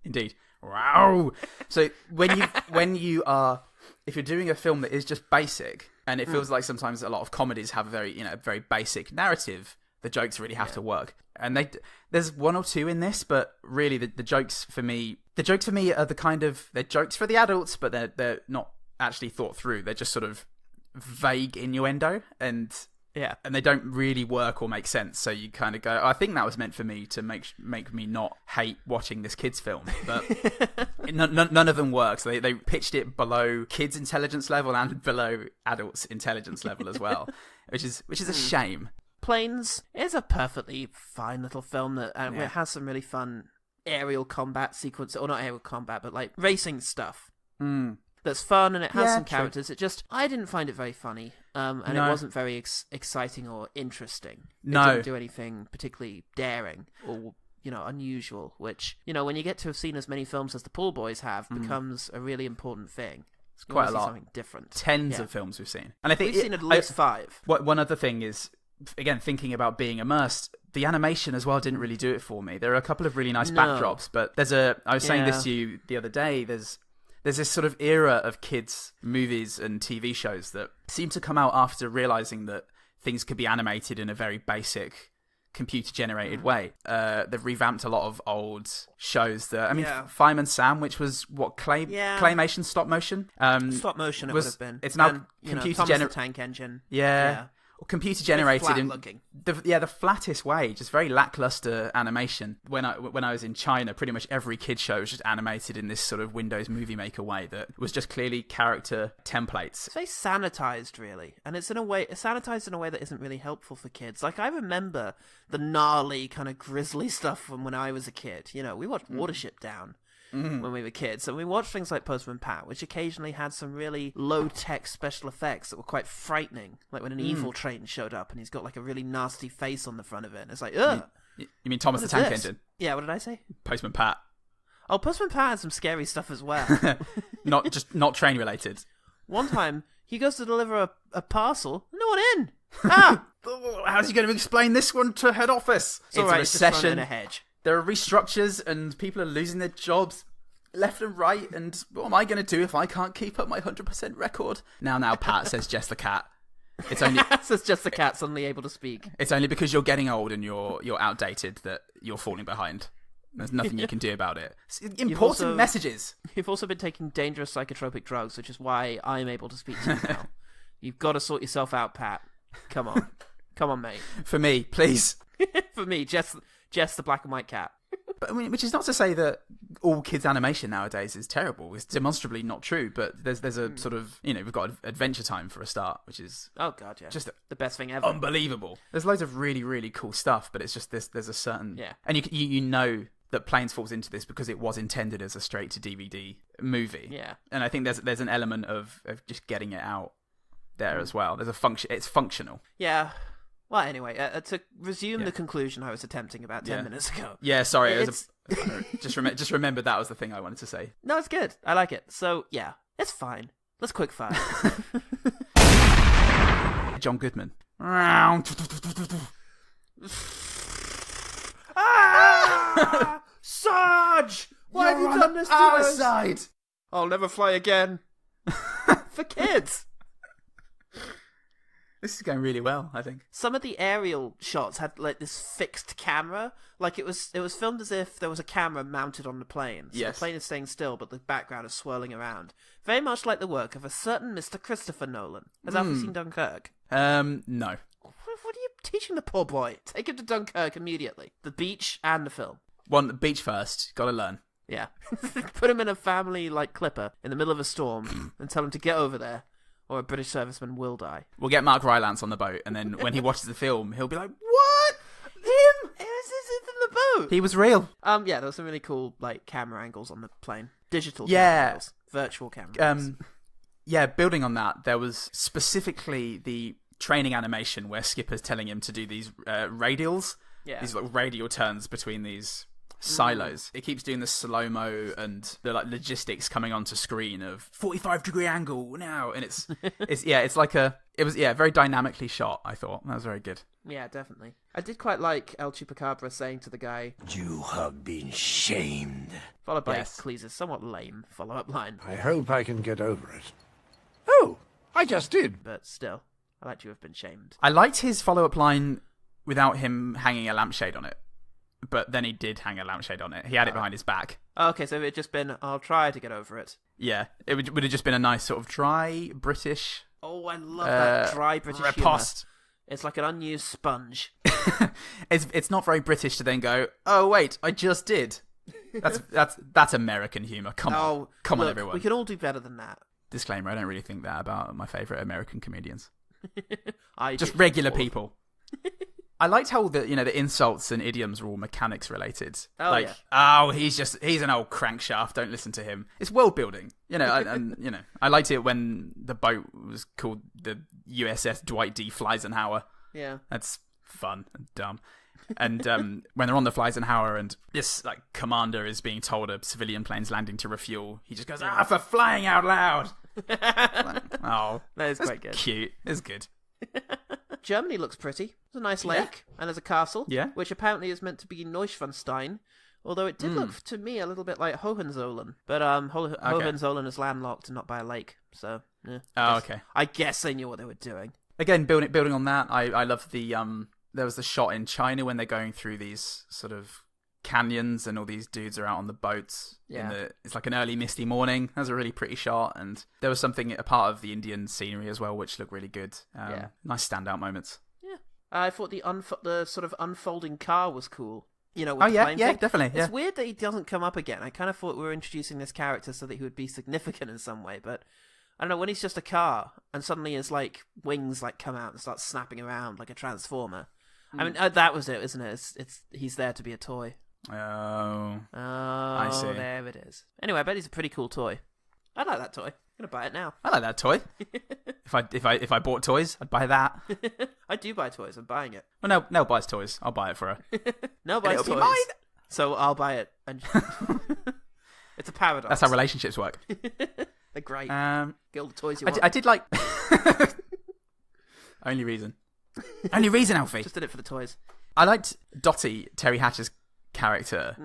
indeed. Wow. So if you're doing a film that is just basic, and it feels like sometimes a lot of comedies have a very basic narrative, the jokes really have to work. And there's one or two in this, but really the jokes for me are they're jokes for the adults, but they're not actually thought through. They're just sort of vague innuendo, and they don't really work or make sense. So you kind of go, I think that was meant for me to make me not hate watching this kids film, but none of them works. They pitched it below kids' intelligence level and below adults' intelligence level as well, which is a shame. Planes is a perfectly fine little film that it has some really fun aerial combat sequence, or not aerial combat, but like racing stuff. That's fun, and it has some characters. I didn't find it very funny, and it wasn't very exciting or interesting. It didn't do anything particularly daring or unusual, which when you get to have seen as many films as the Pool Boys have, becomes a really important thing. It's quite a lot. Something different. Tens of films we've seen, and I think we've seen at least 5. One other thing is, again, thinking about being immersed, the animation as well didn't really do it for me. There are a couple of really nice backdrops, but I was saying this to you the other day, there's this sort of era of kids' movies and TV shows that seem to come out after realizing that things could be animated in a very basic computer-generated way. They've revamped a lot of old shows Fireman Sam, which was claymation, stop motion. Stop motion it would have been. It's now computer-generated. Tank Engine. Yeah. Or computer generated flat in looking. the flattest way, just very lackluster animation. When I was in China, pretty much every kid show was just animated in this sort of Windows Movie Maker way that was just clearly character templates. It's very sanitized, really, and it's sanitized in a way that isn't really helpful for kids. Like, I remember the gnarly kind of grisly stuff from when I was a kid. We watched Watership Down. When we were kids, and we watched things like Postman Pat, which occasionally had some really low-tech special effects that were quite frightening, like when an evil train showed up and he's got like a really nasty face on the front of it, and it's like, ugh. You mean Thomas the Tank Engine? Yeah, what did I say? Postman Pat. Oh, Postman Pat had some scary stuff as well. not train related. One time, he goes to deliver a parcel, no one in. Ah! How's he going to explain this one to head office? It's alright, a recession. in a hedge. There are restructures and people are losing their jobs left and right. And what am I going to do if I can't keep up my 100% record? Now, Pat, says Jess the cat. It's only says Jess the cat, suddenly able to speak. It's only because you're getting old and you're outdated that you're falling behind. There's nothing you can do about it. It's important messages. You've also been taking dangerous psychotropic drugs, which is why I'm able to speak to you now. You've got to sort yourself out, Pat. Come on, mate. For me, please. For me, Jess the black and white cat. But, I mean, which is not to say that all kids' animation nowadays is terrible. It's demonstrably not true. But there's a sort of, we've got Adventure Time for a start, which is just the best thing ever. Unbelievable. There's loads of really, really cool stuff, but it's just there's a certain and you know that Planes falls into this because it was intended as a straight to DVD movie. Yeah, and I think there's an element of just getting it out there as well. There's a function. It's functional. Yeah. Well, anyway, to resume the conclusion I was attempting about 10 minutes ago. Yeah, sorry. Just remember that was the thing I wanted to say. No, it's good. I like it. So, yeah, it's fine. Let's quick fire. John Goodman. Sarge! Why have you done this to us? Side. I'll never fly again. For kids. This is going really well, I think. Some of the aerial shots had like this fixed camera, like it was filmed as if there was a camera mounted on the plane. So the plane is staying still, but the background is swirling around. Very much like the work of a certain Mr. Christopher Nolan. Has Alfie seen Dunkirk? No. What are you teaching the poor boy? Take him to Dunkirk immediately. The beach and the film. The beach first. Got to learn. Yeah. Put him in a family like clipper in the middle of a storm and tell him to get over there. Or a British serviceman will die. We'll get Mark Rylance on the boat, and then when he watches the film, he'll be like, "What? Him? Is in the boat?" He was real. Yeah, there were some really cool like camera angles on the plane, digital camera angles, virtual camera angles. Building on that, there was specifically the training animation where Skipper's telling him to do these radials, these like radial turns between these silos. It keeps doing the slow-mo and the like logistics coming onto screen of 45-degree angle now, and it's very dynamically shot. I thought that was very good. Yeah, definitely. I did quite like El Chupacabra saying to the guy, "You have been shamed," followed by Cleese's somewhat lame follow-up line. I hope I can get over it. Oh, I just did. But still, I like to have been shamed. I liked his follow-up line without him hanging a lampshade on it. But then he did hang a lampshade on it. He had it behind his back. Okay, so it had just been, "I'll try to get over it." Yeah, it would have just been a nice sort of dry British... Oh, I love that dry British riposte. Humor. It's like an unused sponge. It's not very British to then go, "Oh wait, I just did." That's American humour. Come on, everyone. We can all do better than that. Disclaimer: I don't really think that about my favourite American comedians. Just regular people. I liked how the insults and idioms are all mechanics related. He's an old crankshaft. Don't listen to him. It's world building. I liked it when the boat was called the USS Dwight D. Fleisenhauer. Yeah, that's fun and dumb. And when they're on the Fleisenhauer and this like commander is being told a civilian plane's landing to refuel, he just goes, "For flying out loud!" That is quite good. Cute. It's good. Germany looks pretty. There's a nice lake, and there's a castle, Yeah. which apparently is meant to be Neuschwanstein, although it did look to me a little bit like Hohenzollern. But Hohenzollern is landlocked and not by a lake, so... okay. I guess they knew what they were doing. Again, building on that, I love the... there was the shot in China when they're going through these sort of canyons and all these dudes are out on the boats. Yeah. It's like an early misty morning. That was a really pretty shot, and there was a part of the Indian scenery as well, which looked really good. Nice standout moments. Yeah. I thought the sort of unfolding car was cool. With the plane thing. Definitely. It's weird that he doesn't come up again. I kind of thought we were introducing this character so that he would be significant in some way, but I don't know, when he's just a car and suddenly his like wings like come out and start snapping around like a transformer. I mean, that was it, isn't it? It's he's there to be a toy. Oh, I see. There it is. Anyway, I bet he's a pretty cool toy. I like that toy. I'm gonna buy it now. I like that toy. If I bought toys, I'd buy that. I do buy toys. I'm buying it. Well, Nell buys toys. I'll buy it for her. Nell buys toys. Be mine. So I'll buy it. And it's a paradox. That's how relationships work. They great. Get all the toys you want. I did like... Only reason. Only reason, Alfie. Just did it for the toys. I liked Dottie, Terry Hatcher's character.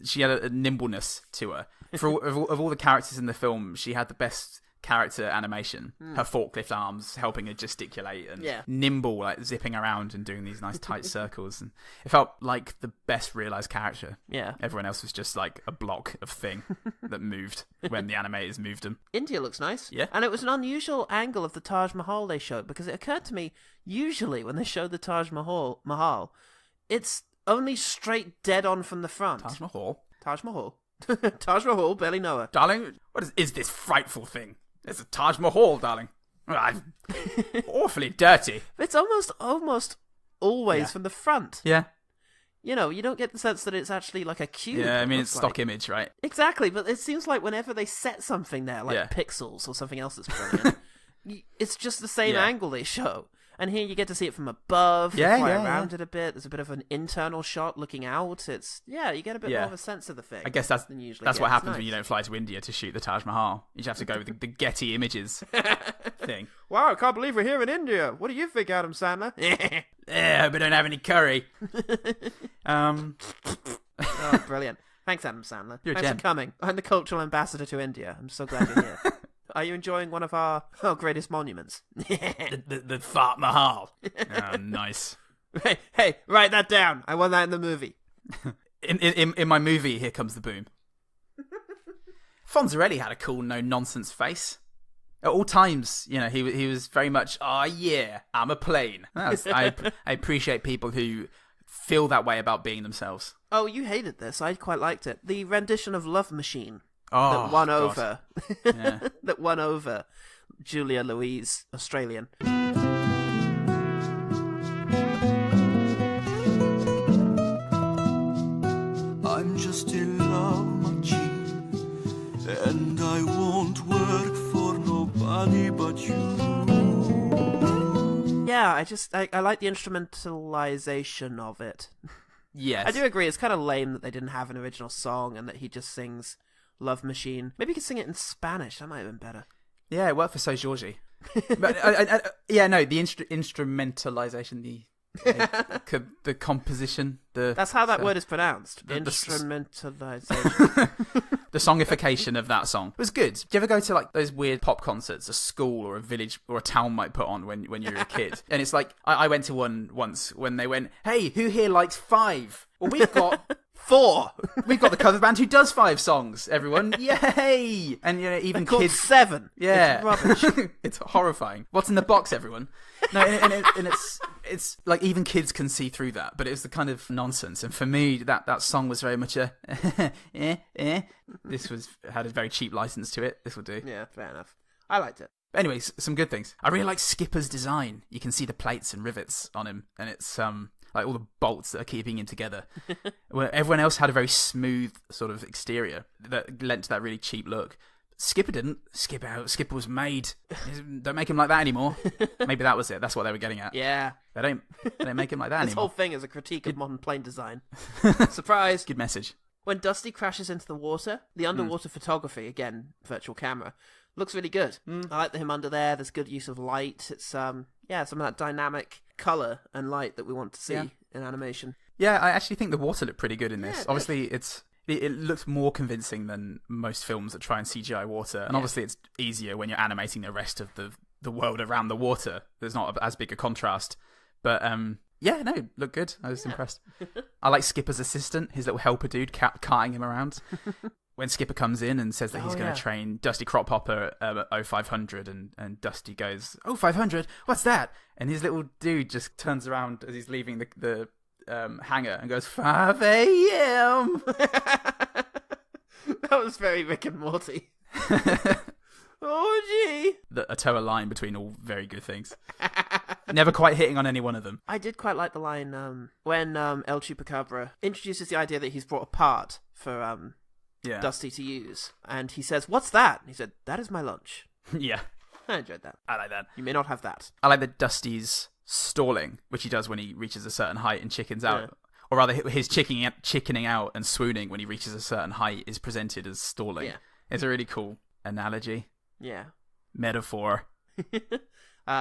She had a nimbleness to her. Of all the characters in the film, she had the best character animation. Her forklift arms helping her gesticulate and nimble, like zipping around and doing these nice tight circles. And it felt like the best realised character. Yeah. Everyone else was just like a block of thing that moved when the animators moved them. India looks nice. Yeah. And it was an unusual angle of the Taj Mahal they showed, because it occurred to me, usually when they show the Taj Mahal, it's only straight dead on from the front. Taj Mahal? Taj Mahal. Taj Mahal, barely know her. Darling, what is this frightful thing? It's a Taj Mahal, darling. Awfully dirty. It's almost always from the front. Yeah. You know, you don't get the sense that it's actually like a cube. Yeah, I mean, it's stock image, right? Exactly, but it seems like whenever they set something there, like pixels or something else that's brilliant, it's just the same angle they show. And here you get to see it from above, fly around it a bit. There's a bit of an internal shot looking out. You get a bit more of a sense of the thing. I guess that's what happens when you don't fly to India to shoot the Taj Mahal. You just have to go with the Getty Images thing. Wow, I can't believe we're here in India. What do you think, Adam Sandler? Yeah, hope we don't have any curry. Oh, brilliant. Thanks, Adam Sandler. Thanks for coming. I'm the cultural ambassador to India. I'm so glad you're here. Are you enjoying one of our greatest monuments? the Fat Mahal. Oh, nice. Hey, write that down. I want that in the movie. In my movie, Here Comes the Boom. Fonzarelli had a cool, no-nonsense face. At all times, you know, he was very much, yeah, I'm a plane. I appreciate people who feel that way about being themselves. Oh, you hated this. I quite liked it. The rendition of Love Machine. Oh, that won God. over. Yeah. That won over Julia Louise, Australian. I'm just a love machine, and I won't work for nobody but you. Yeah, I like the instrumentalization of it. Yes. I do agree, it's kind of lame that they didn't have an original song and that he just sings Love Machine. Maybe he could sing it in Spanish. That might have been better. Yeah, it worked for So Georgie. But the instrumentalization, the composition, that's how that word is pronounced. Instrumentalization. The songification of that song was good. Do you ever go to like those weird pop concerts a school or a village or a town might put on when you're a kid? And it's like I went to one once when they went, "Hey, who here likes 5?" Well, we've got 4. We've got the cover band who does 5 songs, everyone. Yay! And you know, even they're kids 7. Yeah. It's rubbish. It's horrifying. What's in the box, everyone? No, and it's like even kids can see through that, but it was the kind of nonsense. And for me, that song was very much a This had a very cheap license to it. This will do. Yeah, fair enough. I liked it. Anyways, some good things. I really like Skipper's design. You can see the plates and rivets on him, and it's like all the bolts that are keeping him together. Where everyone else had a very smooth sort of exterior that lent to that really cheap look. Skipper didn't. Skipper was made. Don't make him like that anymore. Maybe that was it. That's what they were getting at. Yeah. They don't make him like that this anymore. Whole thing is a critique of modern plane design. Surprise. Good message. When Dusty crashes into the water, the underwater photography, again, virtual camera, looks really good. I like him under there. There's good use of light. It's some of that dynamic colour and light that we want to see in animation. Yeah, I actually think the water looked pretty good in this. Obviously, it looks more convincing than most films that try and CGI water. And obviously it's easier when you're animating the rest of the world around the water. There's not as big a contrast. But looked good. I was impressed. I like Skipper's assistant, his little helper dude, carting him around. When Skipper comes in and says that he's going to train Dusty Crop Hopper at 0500 and Dusty goes, 0500? What's that? And his little dude just turns around as he's leaving the hangar and goes, 5 a.m. That was very Rick and Morty. Oh, gee. A toe a line between all very good things. Never quite hitting on any one of them. I did quite like the line when El Chupacabra introduces the idea that he's brought a part for Dusty to use. And he says, "What's that?" And he said, "That is my lunch." Yeah. I enjoyed that. I like that. You may not have that. I like that Dusty's stalling, which he does when he reaches a certain height and chickens out. Yeah. Or rather, his chickening out and swooning when he reaches a certain height is presented as stalling. Yeah. It's a really cool analogy. Yeah. Metaphor.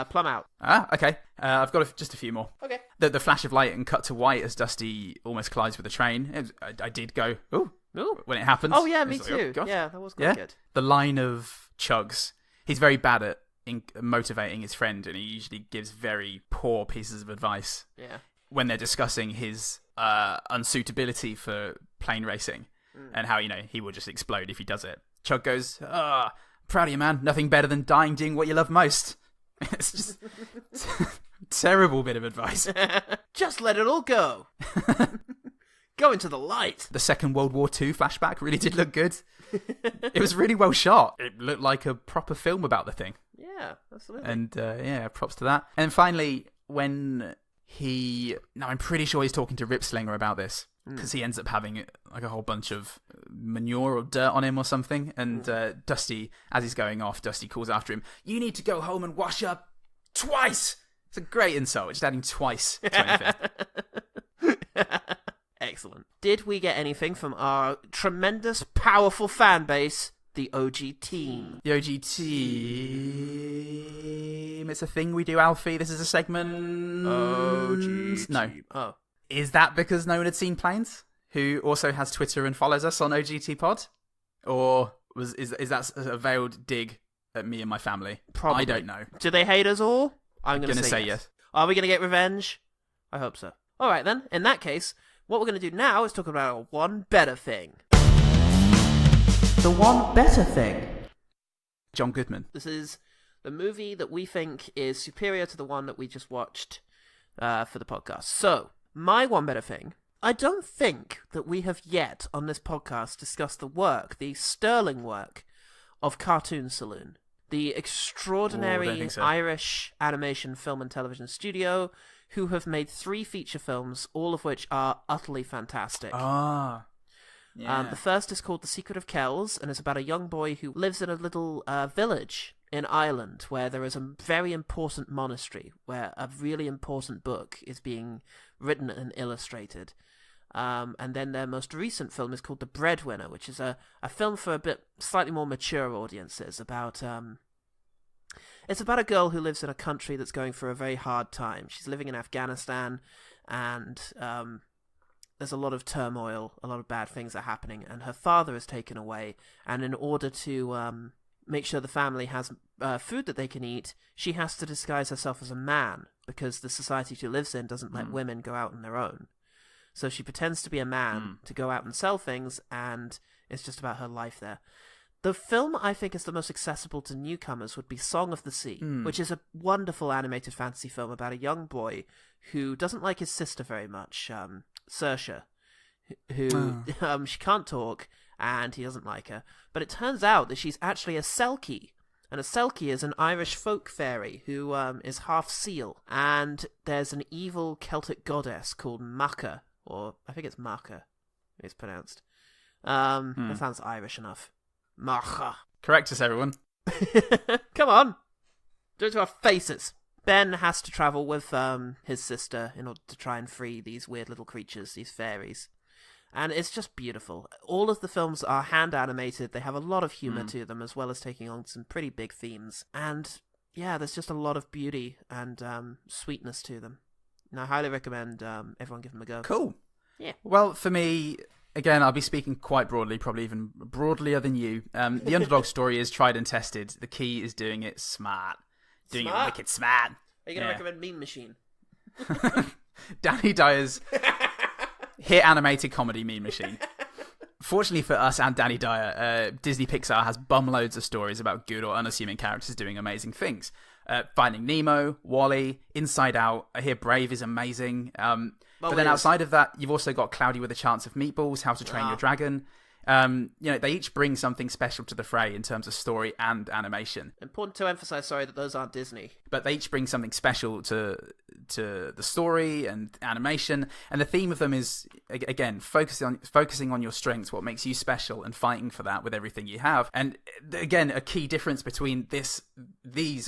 Plum out. Okay. I've got just a few more. Okay. The flash of light and cut to white as Dusty almost collides with a train. I did go, ooh, when it happens. Oh, yeah, me like, too. Oh, yeah, that was quite good. The line of Chugs. He's very bad at motivating his friend, and he usually gives very poor pieces of advice. Yeah. When they're discussing his unsuitability for plane racing and how, he will just explode if he does it. Chug goes, proud of you, man. Nothing better than dying doing what you love most. It's just terrible bit of advice. Just let it all go. Go into the light. The Second World War II flashback really did look good. It was really well shot. It looked like a proper film about the thing. Yeah, absolutely. And props to that. And finally, when I'm pretty sure he's talking to Ripslinger about this, because he ends up having like a whole bunch of manure or dirt on him or something. And Dusty, as he's going off, Dusty calls after him, "You need to go home and wash up twice." It's a great insult, just adding twice to anything. Excellent. Did we get anything from our tremendous, powerful fan base, the OGTeam? The OGTeam. It's a thing we do, Alfie. This is a segment. OGTeam. No. Oh. Is that because no one had seen Planes, who also has Twitter and follows us on OGTpod? Or is that a veiled dig at me and my family? Probably. I don't know. Do they hate us all? I'm going to say yes. Are we going to get revenge? I hope so. All right, then. In that case, what we're going to do now is talk about our one better thing. The one better thing. John Goodman. This is the movie that we think is superior to the one that we just watched for the podcast. So, my one better thing. I don't think that we have yet on this podcast discussed the sterling work of Cartoon Saloon, the extraordinary Irish animation film and television studio who have made 3 feature films, all of which are utterly fantastic. Yeah. The first is called The Secret of Kells, and it's about a young boy who lives in a little village in Ireland where there is a very important monastery where a really important book is being written and illustrated. And then their most recent film is called The Breadwinner, which is a film for a bit slightly more mature audiences about... It's about a girl who lives in a country that's going through a very hard time. She's living in Afghanistan, and there's a lot of turmoil, a lot of bad things are happening, and her father is taken away. And in order to make sure the family has food that they can eat, she has to disguise herself as a man, because the society she lives in doesn't let women go out on their own. So she pretends to be a man to go out and sell things, and it's just about her life there. The film I think is the most accessible to newcomers would be Song of the Sea, which is a wonderful animated fantasy film about a young boy who doesn't like his sister very much, Saoirse, who she can't talk and he doesn't like her. But it turns out that she's actually a Selkie, and a Selkie is an Irish folk fairy who is half seal. And there's an evil Celtic goddess called Macha, or I think it's Macha, it's pronounced. That sounds Irish enough. Macha. Correct us, everyone. Come on. Do it to our faces. Ben has to travel with his sister in order to try and free these weird little creatures, these fairies. And it's just beautiful. All of the films are hand animated. They have a lot of humor to them, as well as taking on some pretty big themes. And yeah, there's just a lot of beauty and sweetness to them. And I highly recommend everyone give them a go. Cool. Yeah. Well, for me, again, I'll be speaking quite broadly, probably even broadlier than you. The underdog story is tried and tested. The key is doing it smart. Doing it wicked smart. Are you going to recommend Mean Machine? Danny Dyer's hit animated comedy Mean Machine. Fortunately for us and Danny Dyer, Disney Pixar has bumloads of stories about good or unassuming characters doing amazing things. Finding Nemo, WALL-E, Inside Out. I hear Brave is amazing. But then outside of that, you've also got Cloudy with a Chance of Meatballs, How to Train Your Dragon. They each bring something special to the fray in terms of story and animation. Important to emphasize, that those aren't Disney. But they each bring something special to the story and animation. And the theme of them is, again, focusing on your strengths, what makes you special, and fighting for that with everything you have. And again, a key difference between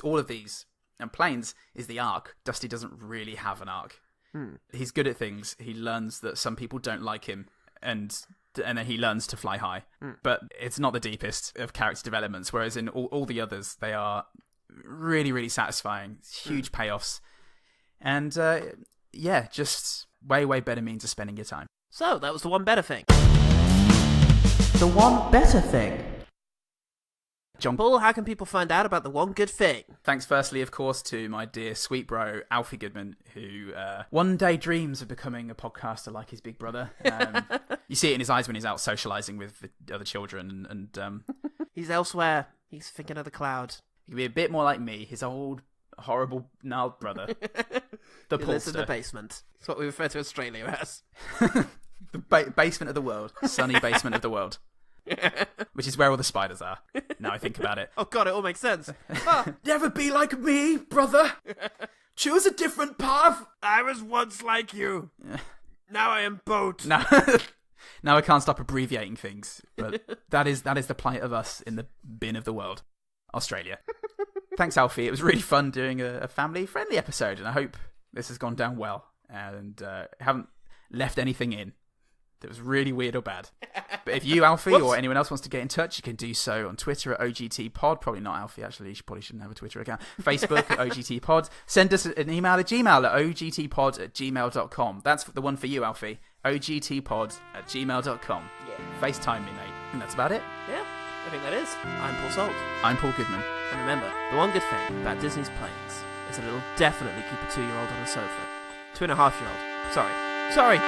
all of these, and Planes is the arc. Dusty doesn't really have an arc. He's good at things. He learns that some people don't like him and and then he learns to fly high. But it's not the deepest of character developments, whereas in all the others, they are really, really satisfying, huge payoffs, and just way, way better means of spending your time. So, that was the one better thing. The one better thing. John Paul, how can people find out about the one good thing? Thanks firstly, of course, to my dear sweet bro, Alfie Goodman, who one day dreams of becoming a podcaster like his big brother. You see it in his eyes when he's out socialising with the other children. And he's elsewhere. He's thinking of the cloud. He could be a bit more like me, his old, horrible, gnarled brother. The He lives in the basement. That's what we refer to Australia as. The basement of the world. Sunny basement of the world. Which is where all the spiders are, now I think about it. Oh god, it all makes sense. Never be like me, brother. Choose a different path. I was once like you. Now I am both. Now I can't stop abbreviating things, but that is the plight of us in the bin of the world, Australia. Thanks, Alfie. It was really fun doing a family-friendly episode, and I hope this has gone down well and haven't left anything in that was really weird or bad. But if you, Alfie, or anyone else wants to get in touch, you can do so on Twitter at OGTpod. Probably not Alfie, actually. You probably shouldn't have a Twitter account. Facebook at OGTpod. Send us an email at Gmail at ogtpod@gmail.com. That's the one for you, Alfie. ogtpod@gmail.com. Yeah. FaceTime me, mate. And that's about it. Yeah, I think that is. I'm Paul Salt. I'm Paul Goodman. And remember, the one good thing about Disney's planes is that it'll definitely keep a 2-year-old on a sofa. 2.5-year-old. Sorry.